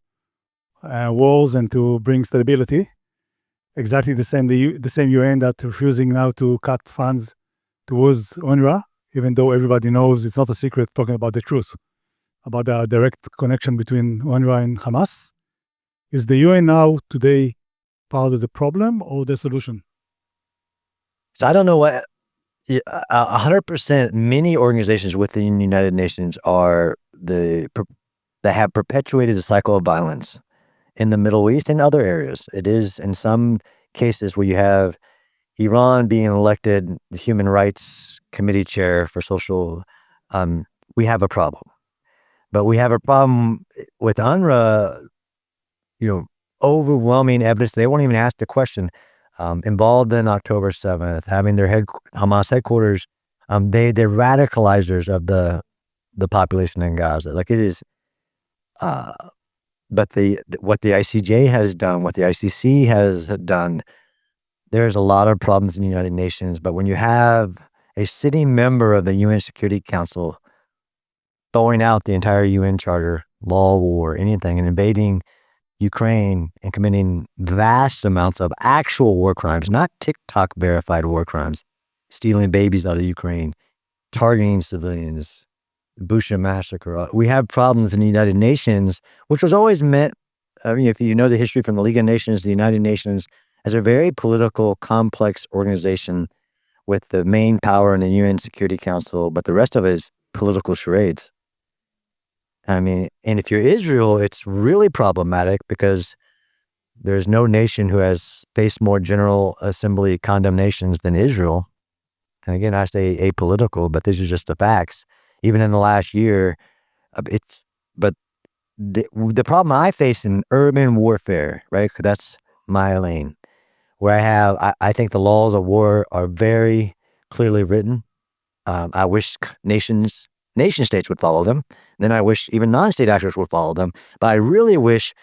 [SPEAKER 8] wars and to bring stability. Exactly the same UN that refusing now to cut funds towards UNRWA, even though everybody knows it's not a secret, talking about the truth, about the direct connection between UNRWA and Hamas. Is the UN now today part of the problem or the solution?
[SPEAKER 1] So I don't know what 100%. Many organizations within the United Nations that have perpetuated a cycle of violence in the Middle East and other areas. It is in some cases where you have Iran being elected the Human Rights Committee chair for social. We have a problem, but we have a problem with UNRWA. Overwhelming evidence. They won't even ask the question. Involved in October 7th, having their Hamas headquarters, they're radicalizers of the population in Gaza. Like, it is, but what the ICJ has done, what the ICC has done, there's a lot of problems in the United Nations. But when you have a sitting member of the UN Security Council throwing out the entire UN Charter, law, war, anything, and invading Ukraine and committing vast amounts of actual war crimes, not TikTok verified war crimes, stealing babies out of Ukraine, targeting civilians, Busha massacre. We have problems in the United Nations, which was always meant, if you know the history from the League of Nations, the United Nations, as a very political, complex organization with the main power in the UN Security Council, but the rest of it is political charades. And if you're Israel, it's really problematic because there's no nation who has faced more General Assembly condemnations than Israel. And again, I say apolitical, but these are just the facts. Even in the last year, but the problem I face in urban warfare, right? That's my lane, where I think the laws of war are very clearly written. I wish nation states would follow them. Then I wish even non-state actors would follow them. But I really wish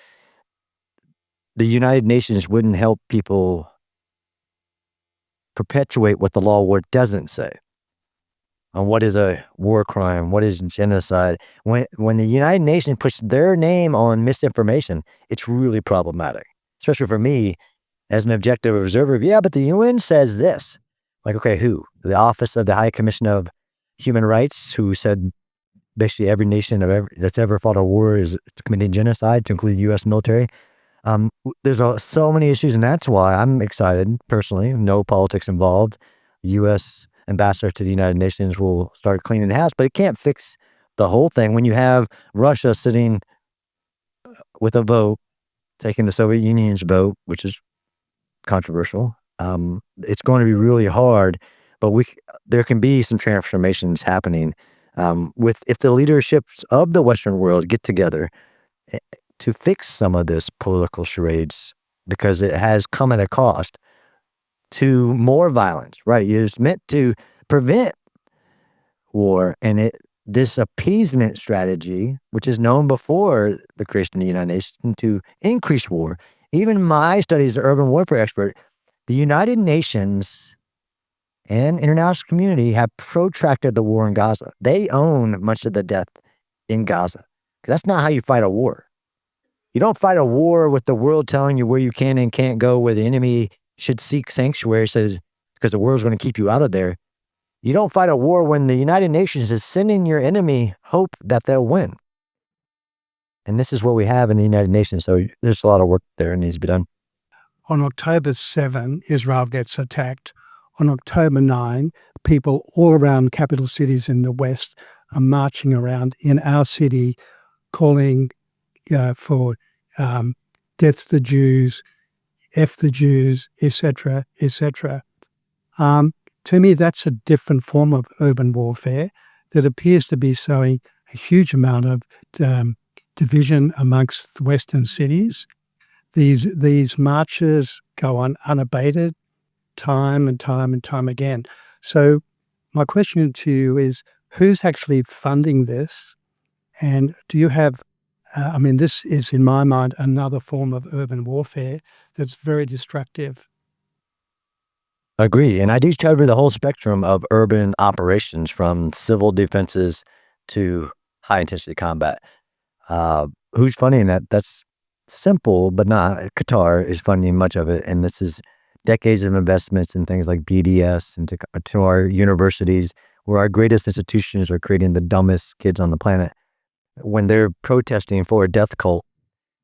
[SPEAKER 1] the United Nations wouldn't help people perpetuate what the law of war doesn't say. On what is a war crime, what is genocide. When the United Nations puts their name on misinformation, it's really problematic. Especially for me, as an objective observer. Yeah, but the UN says this. Like, okay, who? The Office of the High Commission of Human Rights, who said basically every nation that's ever fought a war is committing genocide, to include the U.S. military. There's so many issues, and that's why I'm excited personally. No politics involved. The U.S. ambassador to the United Nations will start cleaning the house, but it can't fix the whole thing. When you have Russia sitting with a vote, taking the Soviet Union's vote, which is controversial, it's going to be really hard. But there can be some transformations happening if the leaderships of the Western world get together to fix some of this political charades, because it has come at a cost to more violence, right? It's meant to prevent war, and this appeasement strategy, which is known before the creation of the United Nations, to increase war. Even my studies as an urban warfare expert, the United Nations and international community have protracted the war in Gaza. They own much of the death in Gaza. That's not how you fight a war. You don't fight a war with the world telling you where you can and can't go, where the enemy should seek sanctuary, says, because the world's going to keep you out of there. You don't fight a war when the United Nations is sending your enemy hope that they'll win. And this is what we have in the United Nations. So there's a lot of work there that needs to be done.
[SPEAKER 9] On October 7, Israel gets attacked. On October 9, people all around capital cities in the West are marching around in our city calling for death to the Jews, F the Jews, etc., etc. To me, that's a different form of urban warfare that appears to be sowing a huge amount of division amongst Western cities. These marches go on unabated time and time and time again. So my question to you is, who's actually funding this? And do you have, this is in my mind another form of urban warfare that's very destructive.
[SPEAKER 1] Agree. And I do cover the whole spectrum of urban operations from civil defenses to high intensity combat. Who's funding that? That's simple, but not. Qatar is funding much of it. And this is decades of investments in things like BDS and to our universities, where our greatest institutions are creating the dumbest kids on the planet. When they're protesting for a death cult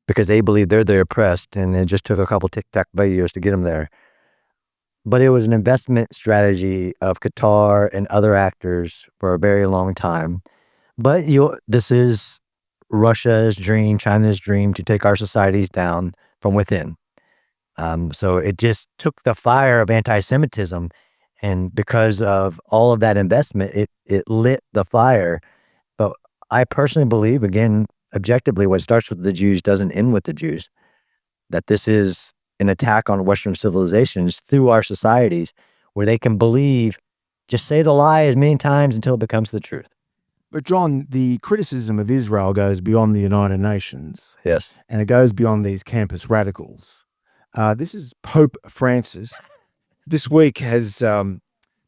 [SPEAKER 1] because they believe they're the oppressed, and it just took a couple TikTok videos to get them there. But it was an investment strategy of Qatar and other actors for a very long time. But this is Russia's dream, China's dream to take our societies down from within. So it just took the fire of anti-Semitism, and because of all of that investment, it lit the fire. But I personally believe, again, objectively, what starts with the Jews doesn't end with the Jews. That this is an attack on Western civilizations through our societies, where they can believe, just say the lie as many times until it becomes the truth.
[SPEAKER 2] But John, the criticism of Israel goes beyond the United Nations.
[SPEAKER 1] Yes.
[SPEAKER 2] And it goes beyond these campus radicals. This is Pope Francis. This week has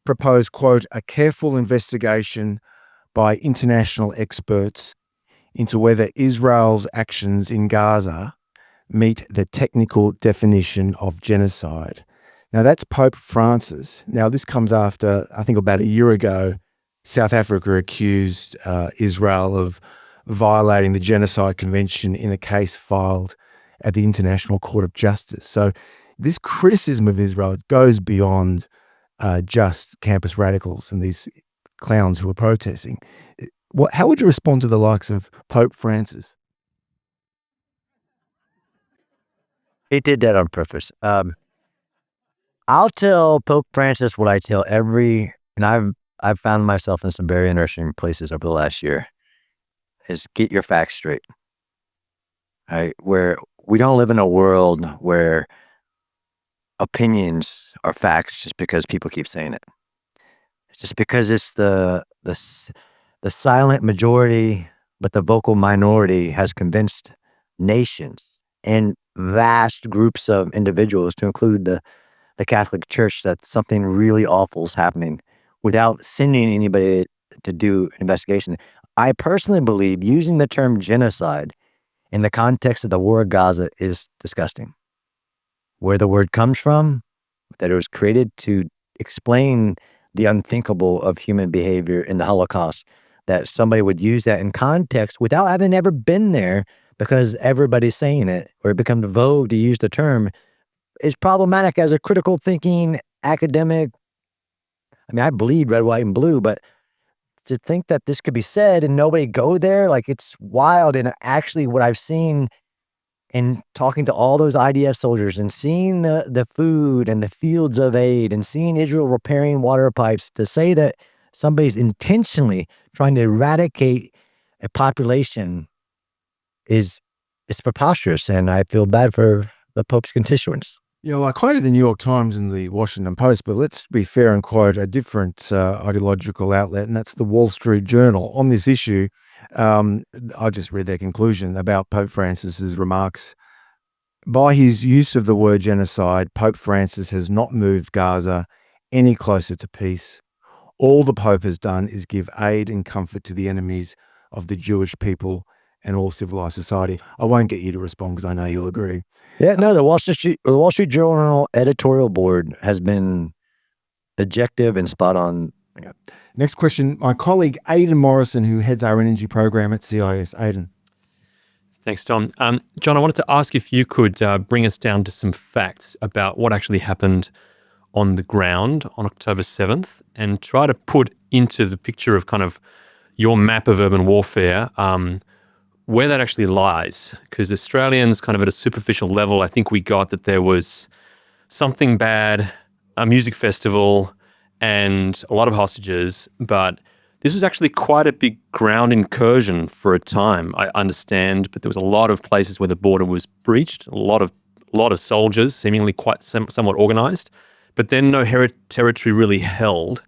[SPEAKER 2] proposed, quote, a careful investigation by international experts into whether Israel's actions in Gaza meet the technical definition of genocide. Now, that's Pope Francis. Now, this comes after, I think about a year ago, South Africa accused Israel of violating the Genocide Convention in a case filed at the International Court of Justice. So this criticism of Israel goes beyond just campus radicals and these clowns who are protesting. How would you respond to the likes of Pope Francis?
[SPEAKER 1] He did that on purpose. I'll tell Pope Francis what I tell and I've found myself in some very interesting places over the last year, is get your facts straight. Right? Where we don't live in a world where opinions are facts just because people keep saying it. Just because it's the silent majority, but the vocal minority has convinced nations and vast groups of individuals, to include the Catholic Church, that something really awful is happening without sending anybody to do an investigation. I personally believe using the term genocide in the context of the war of Gaza is disgusting. Where the word comes from, that it was created to explain the unthinkable of human behavior in the Holocaust, that somebody would use that in context without having ever been there, because everybody's saying it, or it becomes vogue to use the term, is problematic as a critical thinking academic. I mean, I bleed red, white, and blue, but to think that this could be said and nobody go there, like, it's wild. And actually what I've seen in talking to all those IDF soldiers and seeing the food and the fields of aid and seeing Israel repairing water pipes, to say that somebody's intentionally trying to eradicate a population is preposterous. And I feel bad for the Pope's constituents.
[SPEAKER 2] Yeah, well, I quoted the New York Times and the Washington Post, but let's be fair and quote a different ideological outlet, and that's the Wall Street Journal. On this issue, I just read their conclusion about Pope Francis's remarks. By his use of the word genocide, Pope Francis has not moved Gaza any closer to peace. All the Pope has done is give aid and comfort to the enemies of the Jewish people and all civilized society. I won't get you to respond because I know you'll agree.
[SPEAKER 1] Yeah, no, the Wall Street Journal editorial board has been objective and spot on
[SPEAKER 2] Okay. Next question. My colleague Aidan Morrison, who heads our energy program at CIS. Aidan.
[SPEAKER 10] Thanks, Tom. John, I wanted to ask if you could bring us down to some facts about what actually happened on the ground on October 7th and try to put into the picture of kind of your map of urban warfare where that actually lies. Because Australians kind of at a superficial level, I think we got that there was something bad, a music festival and a lot of hostages, but this was actually quite a big ground incursion for a time, I understand, but there was a lot of places where the border was breached, a lot of soldiers, seemingly quite somewhat organized, but then no territory really held.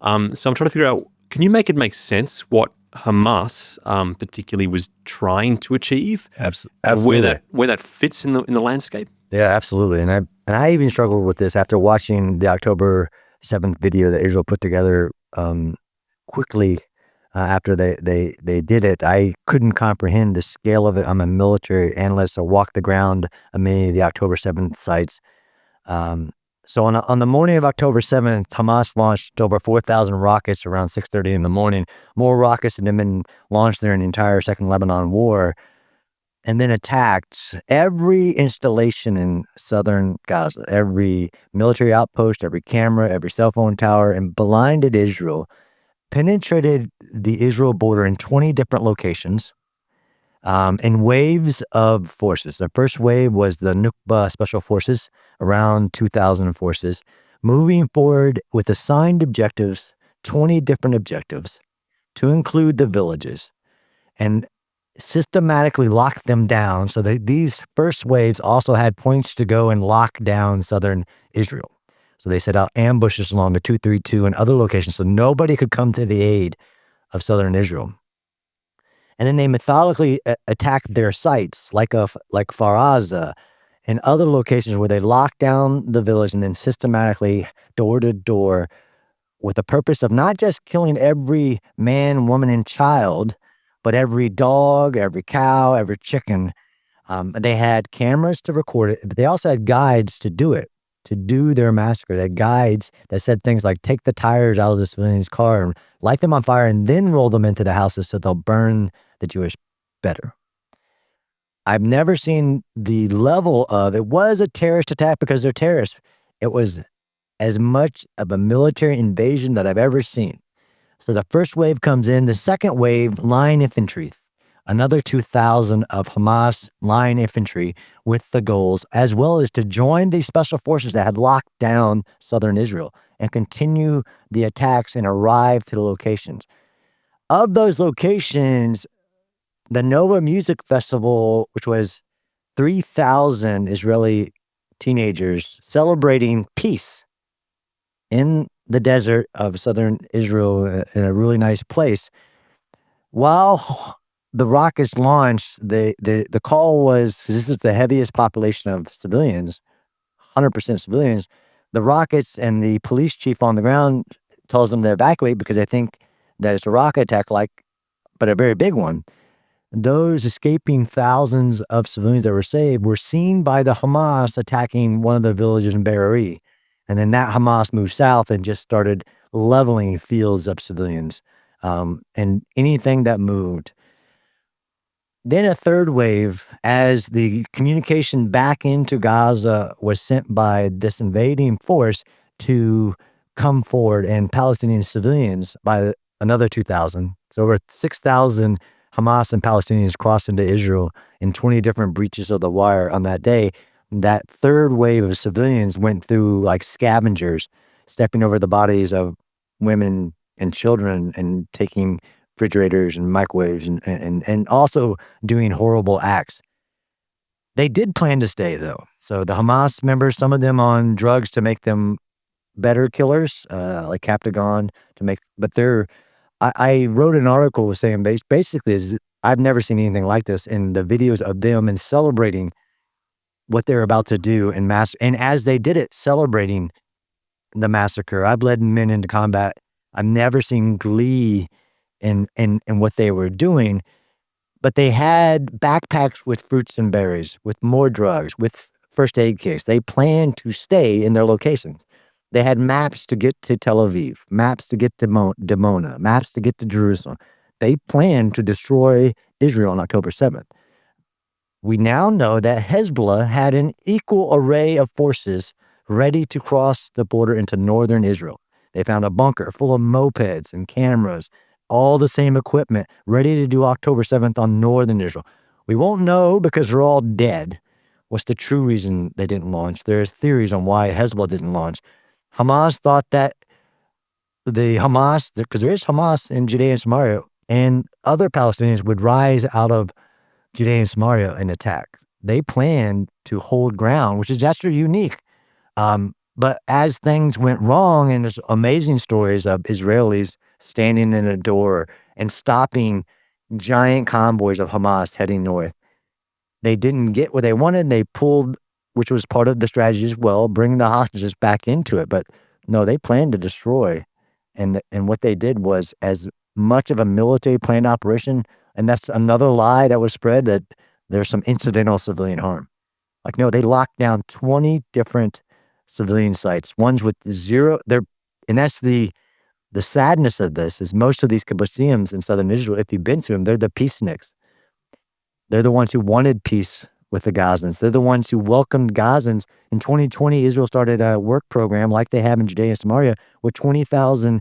[SPEAKER 10] So I'm trying to figure out, can you make it make sense what Hamas particularly was trying to achieve?
[SPEAKER 1] Absolutely.
[SPEAKER 10] Where that fits in the landscape?
[SPEAKER 1] Yeah, absolutely. And I even struggled with this after watching the October 7th video that Israel put together quickly after they did it. I couldn't comprehend the scale of it. I'm a military analyst, so walked the ground of many of the October 7th sites. So on the morning of October 7th, Hamas launched over 4,000 rockets around 6:30 in the morning. More rockets than had been launched during the entire Second Lebanon War, and then attacked every installation in southern Gaza, every military outpost, every camera, every cell phone tower, and blinded Israel, penetrated the Israel border in 20 different locations in waves of forces. The first wave was the Nukba Special Forces, around 2,000 forces, moving forward with assigned objectives, 20 different objectives, to include the villages, and systematically locked them down. So these first waves also had points to go and lock down southern Israel. So they set out ambushes along the 232 and other locations so nobody could come to the aid of southern Israel. And then they methodically attacked their sites like Faraza and other locations where they locked down the village and then systematically door to door with the purpose of not just killing every man, woman, and child, but every dog, every cow, every chicken. They had cameras to record it, but they also had guides to do it, to do their massacre. They had guides that said things like, take the tires out of the civilian's car and light them on fire and then roll them into the houses so they'll burn the Jewish better. I've never seen the level of, it was a terrorist attack because they're terrorists. It was as much of a military invasion that I've ever seen. So the first wave comes in, the second wave, line infantry, another 2,000 of Hamas line infantry with the goals, as well as to join these special forces that had locked down southern Israel and continue the attacks and arrive to the locations. Of those locations, the Nova Music Festival, which was 3,000 Israeli teenagers celebrating peace in the desert of southern Israel in a really nice place. While the rockets launched, the call was, this is the heaviest population of civilians, 100% civilians. The rockets and the police chief on the ground tells them to evacuate because they think that it's a rocket attack, but a very big one. Those escaping thousands of civilians that were saved were seen by the Hamas attacking one of the villages in Be'eri. And then that Hamas moved south and just started leveling fields of civilians and anything that moved. Then a third wave, as the communication back into Gaza was sent by this invading force to come forward, and Palestinian civilians by another 2,000. So over 6,000 Hamas and Palestinians crossed into Israel in 20 different breaches of the wire on that day. That third wave of civilians went through like scavengers, stepping over the bodies of women and children and taking refrigerators and microwaves and also doing horrible acts. They did plan to stay though. So the Hamas members, some of them on drugs to make them better killers, like Captagon I wrote an article saying basically I've never seen anything like this in the videos of them and celebrating what they're about to do and as they did it, celebrating the massacre. I've led men into combat. I've never seen glee in what they were doing, but they had backpacks with fruits and berries, with more drugs, with first aid kits. They planned to stay in their locations. They had maps to get to Tel Aviv, maps to get to Dimona, maps to get to Jerusalem. They planned to destroy Israel on October 7th. We now know that Hezbollah had an equal array of forces ready to cross the border into northern Israel. They found a bunker full of mopeds and cameras, all the same equipment, ready to do October 7th on northern Israel. We won't know because they're all dead. What's the true reason they didn't launch? There's theories on why Hezbollah didn't launch. Hamas thought that because there is Hamas in Judea and Samaria, and other Palestinians would rise out of Judea and Samaria and attack. They planned to hold ground, which is actually unique. But as things went wrong, and there's amazing stories of Israelis standing in a door and stopping giant convoys of Hamas heading north, they didn't get what they wanted. They pulled, which was part of the strategy as well, bring the hostages back into it. But no, they planned to destroy. And what they did was as much of a military planned operation. And that's another lie that was spread, that there's some incidental civilian harm. Like, no, they locked down 20 different civilian sites, ones with zero. And that's the sadness of this, is most of these kibbutzim in southern Israel, if you've been to them, they're the peaceniks. They're the ones who wanted peace with the Gazans. They're the ones who welcomed Gazans. In 2020, Israel started a work program like they have in Judea and Samaria, where 20,000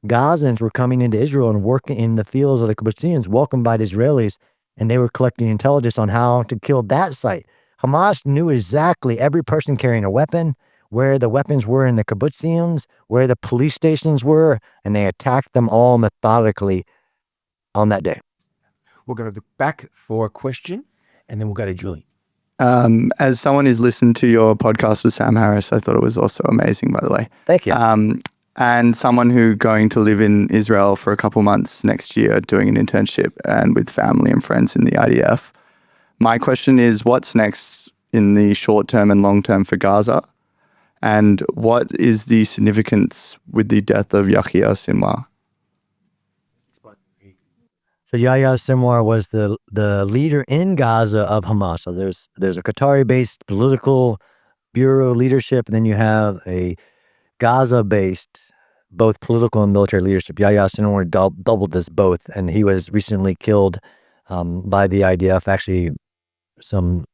[SPEAKER 1] Gazans were coming into Israel and working in the fields of the kibbutzim, welcomed by the Israelis, and they were collecting intelligence on how to kill that site. Hamas knew exactly every person carrying a weapon, where the weapons were in the kibbutzim, where the police stations were, and they attacked them all methodically on that day.
[SPEAKER 2] We're going to look back for a question, and then we'll go to Julie.
[SPEAKER 11] As someone who's listened to your podcast with Sam Harris, I thought it was also amazing, by the way.
[SPEAKER 1] Thank you.
[SPEAKER 11] And someone who going to live in Israel for a couple months next year, doing an internship and with family and friends in the IDF. My question is, what's next in the short term and long term for Gaza? And what is the significance with the death of Yahya Sinwar?
[SPEAKER 1] So Yahya Sinwar was the leader in Gaza of Hamas. So there's a Qatari-based political bureau leadership, and then you have a Gaza-based both political and military leadership. Yahya Sinwar doubled this both, and he was recently killed by the IDF. Actually, some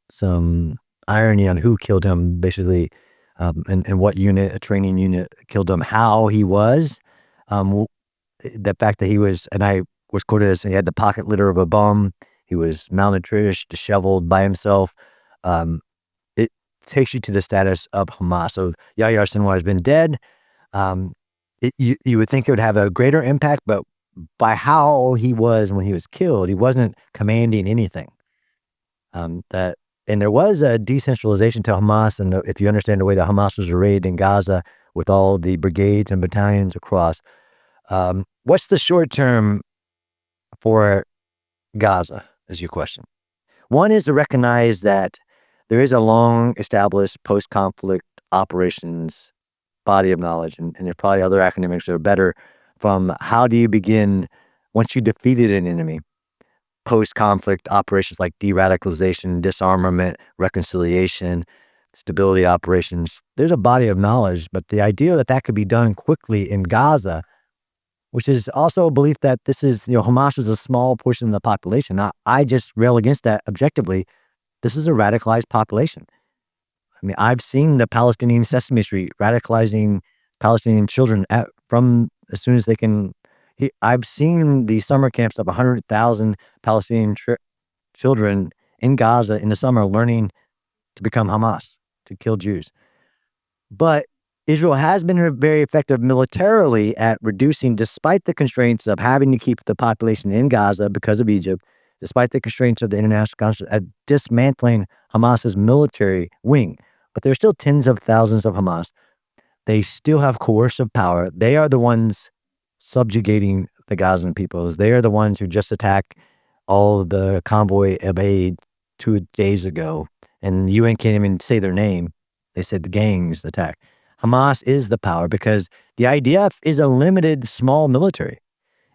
[SPEAKER 1] irony on who killed him, basically, and what unit, a training unit, killed him. How he was, the fact that he was, and I was quoted as he had the pocket litter of a bum. He was malnourished, disheveled, by himself. It takes you to the status of Hamas. So Yahya Sinwar has been dead. You would think it would have a greater impact, but by how he was when he was killed, he wasn't commanding anything. And there was a decentralization to Hamas, and if you understand the way that Hamas was arrayed in Gaza with all the brigades and battalions across, what's the short term for Gaza is your question. One is to recognize that there is a long established post-conflict operations body of knowledge, and there's probably other academics that are better from how do you begin once you defeated an enemy, post-conflict operations like de-radicalization, disarmament, reconciliation, stability operations. There's a body of knowledge, but the idea that could be done quickly in Gaza, which is also a belief that this is, Hamas is a small portion of the population. I just rail against that objectively. This is a radicalized population. I mean, I've seen the Palestinian Sesame Street radicalizing Palestinian children from as soon as they can. I've seen the summer camps of 100,000 Palestinian children in Gaza in the summer learning to become Hamas, to kill Jews. But Israel has been very effective militarily at reducing, despite the constraints of having to keep the population in Gaza because of Egypt, despite the constraints of the international council, at dismantling Hamas's military wing. But there's still tens of thousands of Hamas. They still have coercive power. They are the ones subjugating the Gazan peoples. They are the ones who just attacked all of the convoy of aid 2 days ago. And the UN can't even say their name. They said the gangs attack. Hamas is the power because the IDF is a limited small military.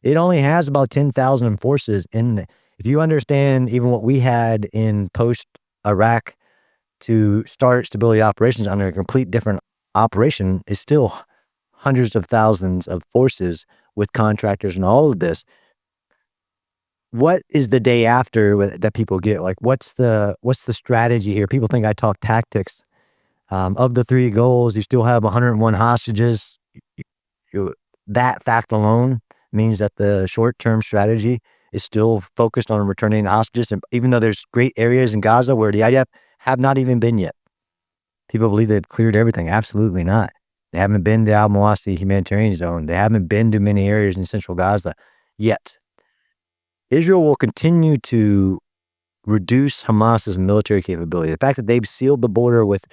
[SPEAKER 1] It only has about 10,000 forces in it. If you understand even what we had in post-Iraq to start stability operations under a complete different operation is still hundreds of thousands of forces with contractors and all of this. What is the day after that people get? Like, what's the strategy here? People think I talk tactics. Of the 3 goals, you still have 101 hostages. That fact alone means that the short-term strategy is still focused on returning hostages. And even though there's great areas in Gaza where the IDF have not even been yet. People believe they've cleared everything. Absolutely not. They haven't been to Al-Mawasi humanitarian zone. They haven't been to many areas in central Gaza yet. Israel will continue to reduce Hamas's military capability. The fact that they've sealed the border with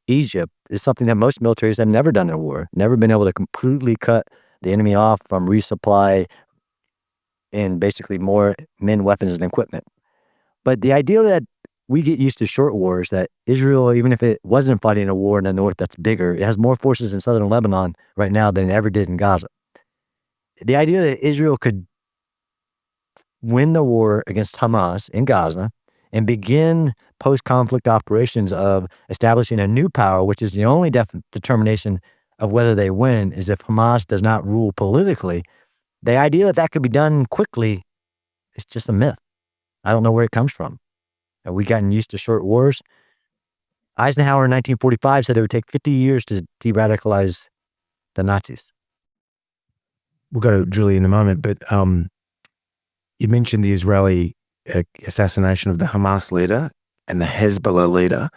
[SPEAKER 1] Egypt is something that most militaries have never done in a war, never been able to completely cut the enemy off from resupply and basically more men, weapons, and equipment. But the idea that we get used to short wars, that Israel, even if it wasn't fighting a war in the north that's bigger, it has more forces in southern Lebanon right now than it ever did in Gaza. The idea that Israel could win the war against Hamas in Gaza and begin post-conflict operations of establishing a new power, which is the only determination of whether they win, is if Hamas does not rule politically. The idea that that could be done quickly is just a myth. I don't know where it comes from. Have we gotten used to short wars? Eisenhower in 1945 said it would take 50 years to de-radicalize the Nazis.
[SPEAKER 2] We'll go to Julie in a moment, but you mentioned the Israeli assassination of the Hamas leader and the Hezbollah leader,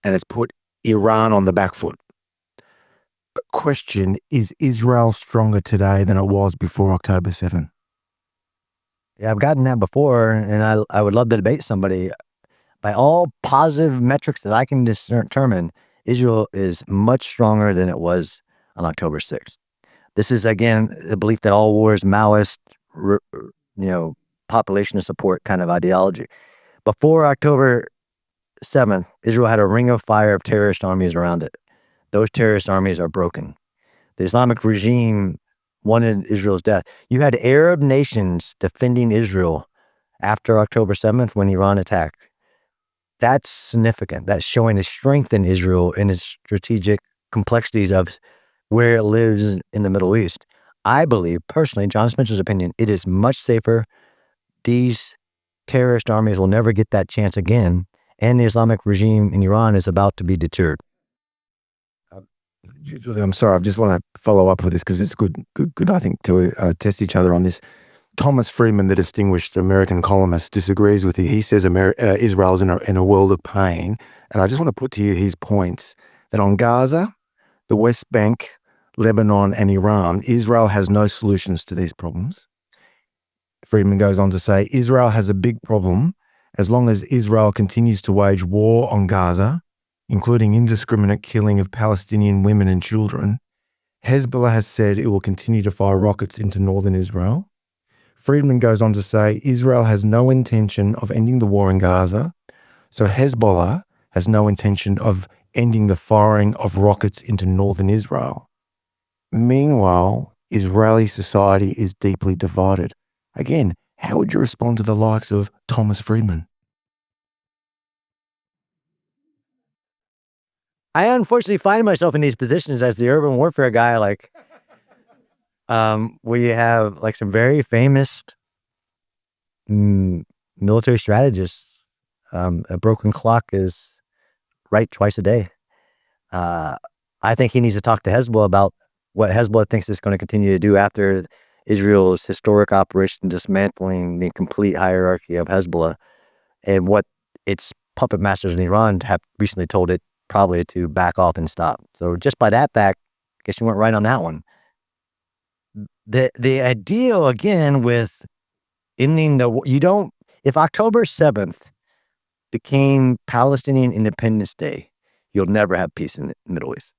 [SPEAKER 2] and it's put Iran on the back foot. But question, is Israel stronger today than it was before October 7?
[SPEAKER 1] Yeah, I've gotten that before, and I would love to debate somebody. By all positive metrics that I can determine, Israel is much stronger than it was on October 6th. This is, again, the belief that all war is Maoist, population support kind of ideology. Before October 7th, Israel had a ring of fire of terrorist armies around it. Those terrorist armies are broken. The Islamic regime wanted Israel's death. You had Arab nations defending Israel after October 7th when Iran attacked. That's significant. That's showing the strength in Israel and its strategic complexities of where it lives in the Middle East. I believe, personally, John Spencer's opinion, it is much safer. These terrorist armies will never get that chance again, and the Islamic regime in Iran is about to be deterred.
[SPEAKER 2] Julie, I'm sorry. I just want to follow up with this because it's good, I think, to test each other on this. Thomas Friedman, the distinguished American columnist, disagrees with you. He says Israel's in a world of pain. And I just want to put to you his points that on Gaza, the West Bank, Lebanon, and Iran, Israel has no solutions to these problems. Friedman goes on to say, Israel has a big problem as long as Israel continues to wage war on Gaza, including indiscriminate killing of Palestinian women and children. Hezbollah has said it will continue to fire rockets into northern Israel. Friedman goes on to say Israel has no intention of ending the war in Gaza, so Hezbollah has no intention of ending the firing of rockets into northern Israel. Meanwhile, Israeli society is deeply divided. Again, how would you respond to the likes of Thomas Friedman?
[SPEAKER 1] I unfortunately find myself in these positions as the urban warfare guy, we have some very famous military strategists. A broken clock is right twice a day. I think he needs to talk to Hezbollah about what Hezbollah thinks it's going to continue to do after Israel's historic operation dismantling the complete hierarchy of Hezbollah, and what its puppet masters in Iran have recently told it probably to back off and stop. So just by that fact, I guess you weren't right on that one. The idea, again, with ending if October 7th became Palestinian Independence Day, you'll never have peace in the Middle East.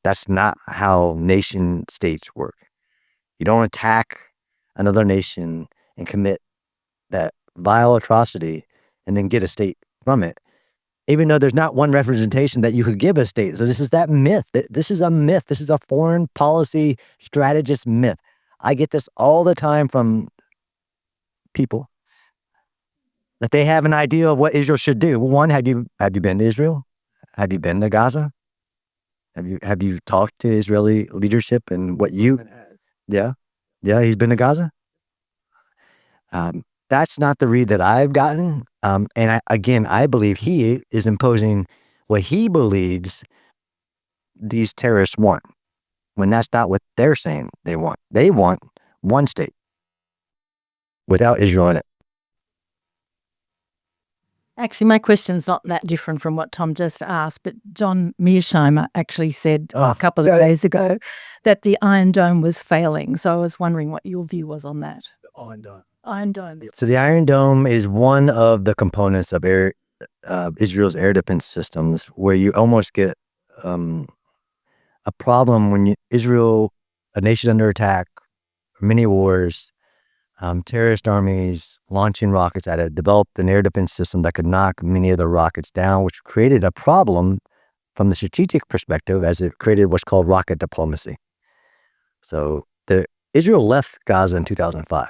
[SPEAKER 1] That's not how nation states work. You don't attack another nation and commit that vile atrocity and then get a state from it, even though there's not one representation that you could give a state. So this is that myth. This is a myth. This is a foreign policy strategist myth. I get this all the time from people, that they have an idea of what Israel should do. Well, one, have you been to Israel? Have you been to Gaza? Have you talked to Israeli leadership and what you? Yeah, he's been to Gaza. That's not the read that I've gotten. And I believe he is imposing what he believes these terrorists want, when that's not what they're saying they want. They want one state without Israel in it.
[SPEAKER 12] Actually, my question's not that different from what Tom just asked, but John Mearsheimer actually said a couple of days ago that the Iron Dome was failing. So I was wondering what your view was on that.
[SPEAKER 8] Iron Dome.
[SPEAKER 12] Iron Dome.
[SPEAKER 1] So the Iron Dome is one of the components of Israel's air defense systems, where you almost get a problem when Israel, a nation under attack, many wars, terrorist armies launching rockets at it, developed an air defense system that could knock many of the rockets down, which created a problem from the strategic perspective, as it created what's called rocket diplomacy. So Israel left Gaza in 2005.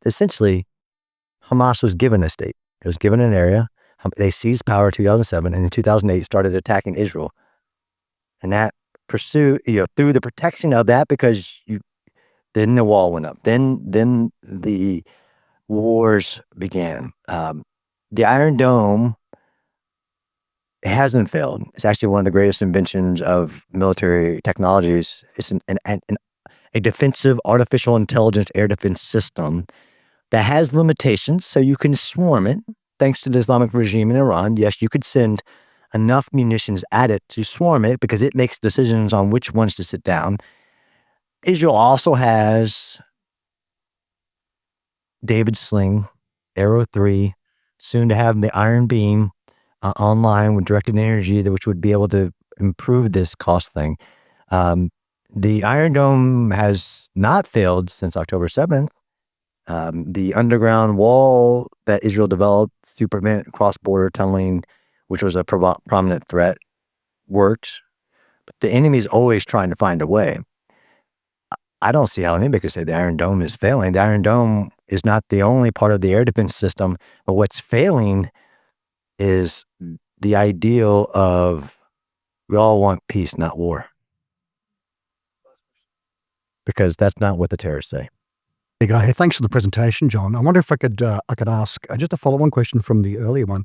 [SPEAKER 1] Essentially, Hamas was given a state. It was given an area. They seized power in 2007, and in 2008 started attacking Israel. And that pursuit, through the protection of that, because then the wall went up. Then the wars began. The Iron Dome hasn't failed. It's actually one of the greatest inventions of military technologies. It's a defensive artificial intelligence air defense system that has limitations, so you can swarm it. Thanks to the Islamic regime in Iran, yes, you could send enough munitions at it to swarm it, because it makes decisions on which ones to sit down. Israel also has David's Sling, Arrow 3, soon to have the Iron Beam online with directed energy, which would be able to improve this cost thing. The Iron Dome has not failed since October 7th. The underground wall that Israel developed to prevent cross-border tunneling, which was a prominent threat, worked. But the enemy's always trying to find a way. I don't see how anybody could say the Iron Dome is failing. The Iron Dome is not the only part of the air defense system, but what's failing is the ideal of we all want peace, not war. Because that's not what the terrorists say.
[SPEAKER 13] Hey, thanks for the presentation, John. I wonder if I could ask just a follow-on question from the earlier one.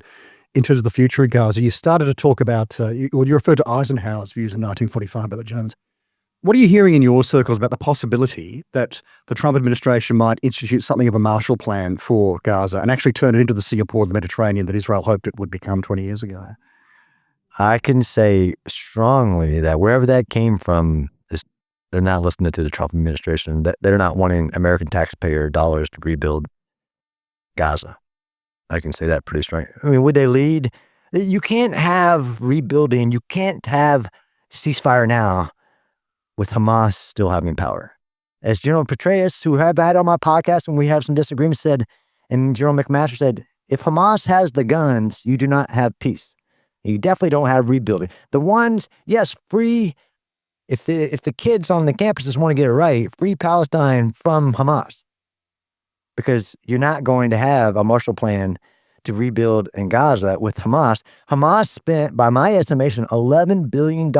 [SPEAKER 13] In terms of the future of Gaza, you started to talk about, you referred to Eisenhower's views in 1945 about the Germans. What are you hearing in your circles about the possibility that the Trump administration might institute something of a Marshall Plan for Gaza and actually turn it into the Singapore of the Mediterranean that Israel hoped it would become 20 years ago?
[SPEAKER 1] I can say strongly that wherever that came from, they're not listening to the Trump administration. They're not wanting American taxpayer dollars to rebuild Gaza. I can say that pretty strong. I mean, would they lead? You can't have rebuilding. You can't have ceasefire now with Hamas still having power. As General Petraeus, who I've had on my podcast when we have some disagreements, said, and General McMaster said, if Hamas has the guns, you do not have peace. You definitely don't have rebuilding. The ones, yes, free. If the kids on the campuses want to get it right, free Palestine from Hamas. Because you're not going to have a Marshall Plan to rebuild in Gaza with Hamas. Hamas spent, by my estimation, $11 billion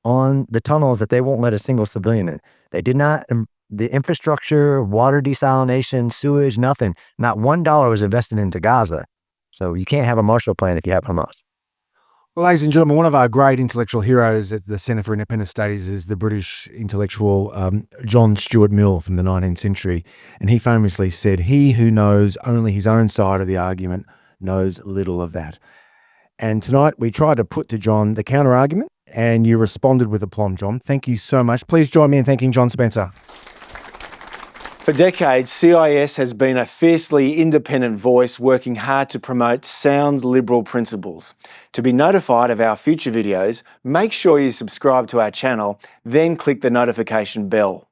[SPEAKER 1] on the tunnels that they won't let a single civilian in. They did not, the infrastructure, water desalination, sewage, nothing. Not $1 was invested into Gaza. So you can't have a Marshall Plan if you have Hamas.
[SPEAKER 2] Well, ladies and gentlemen, one of our great intellectual heroes at the Centre for Independent Studies is the British intellectual John Stuart Mill from the 19th century. And he famously said, "He who knows only his own side of the argument knows little of that." And tonight we tried to put to John the counter-argument, and you responded with aplomb, John. Thank you so much. Please join me in thanking John Spencer. For decades, CIS has been a fiercely independent voice working hard to promote sound liberal principles. To be notified of our future videos, make sure you subscribe to our channel, then click the notification bell.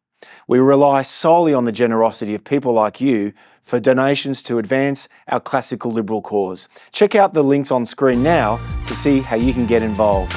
[SPEAKER 2] We rely solely on the generosity of people like you for donations to advance our classical liberal cause. Check out the links on screen now to see how you can get involved.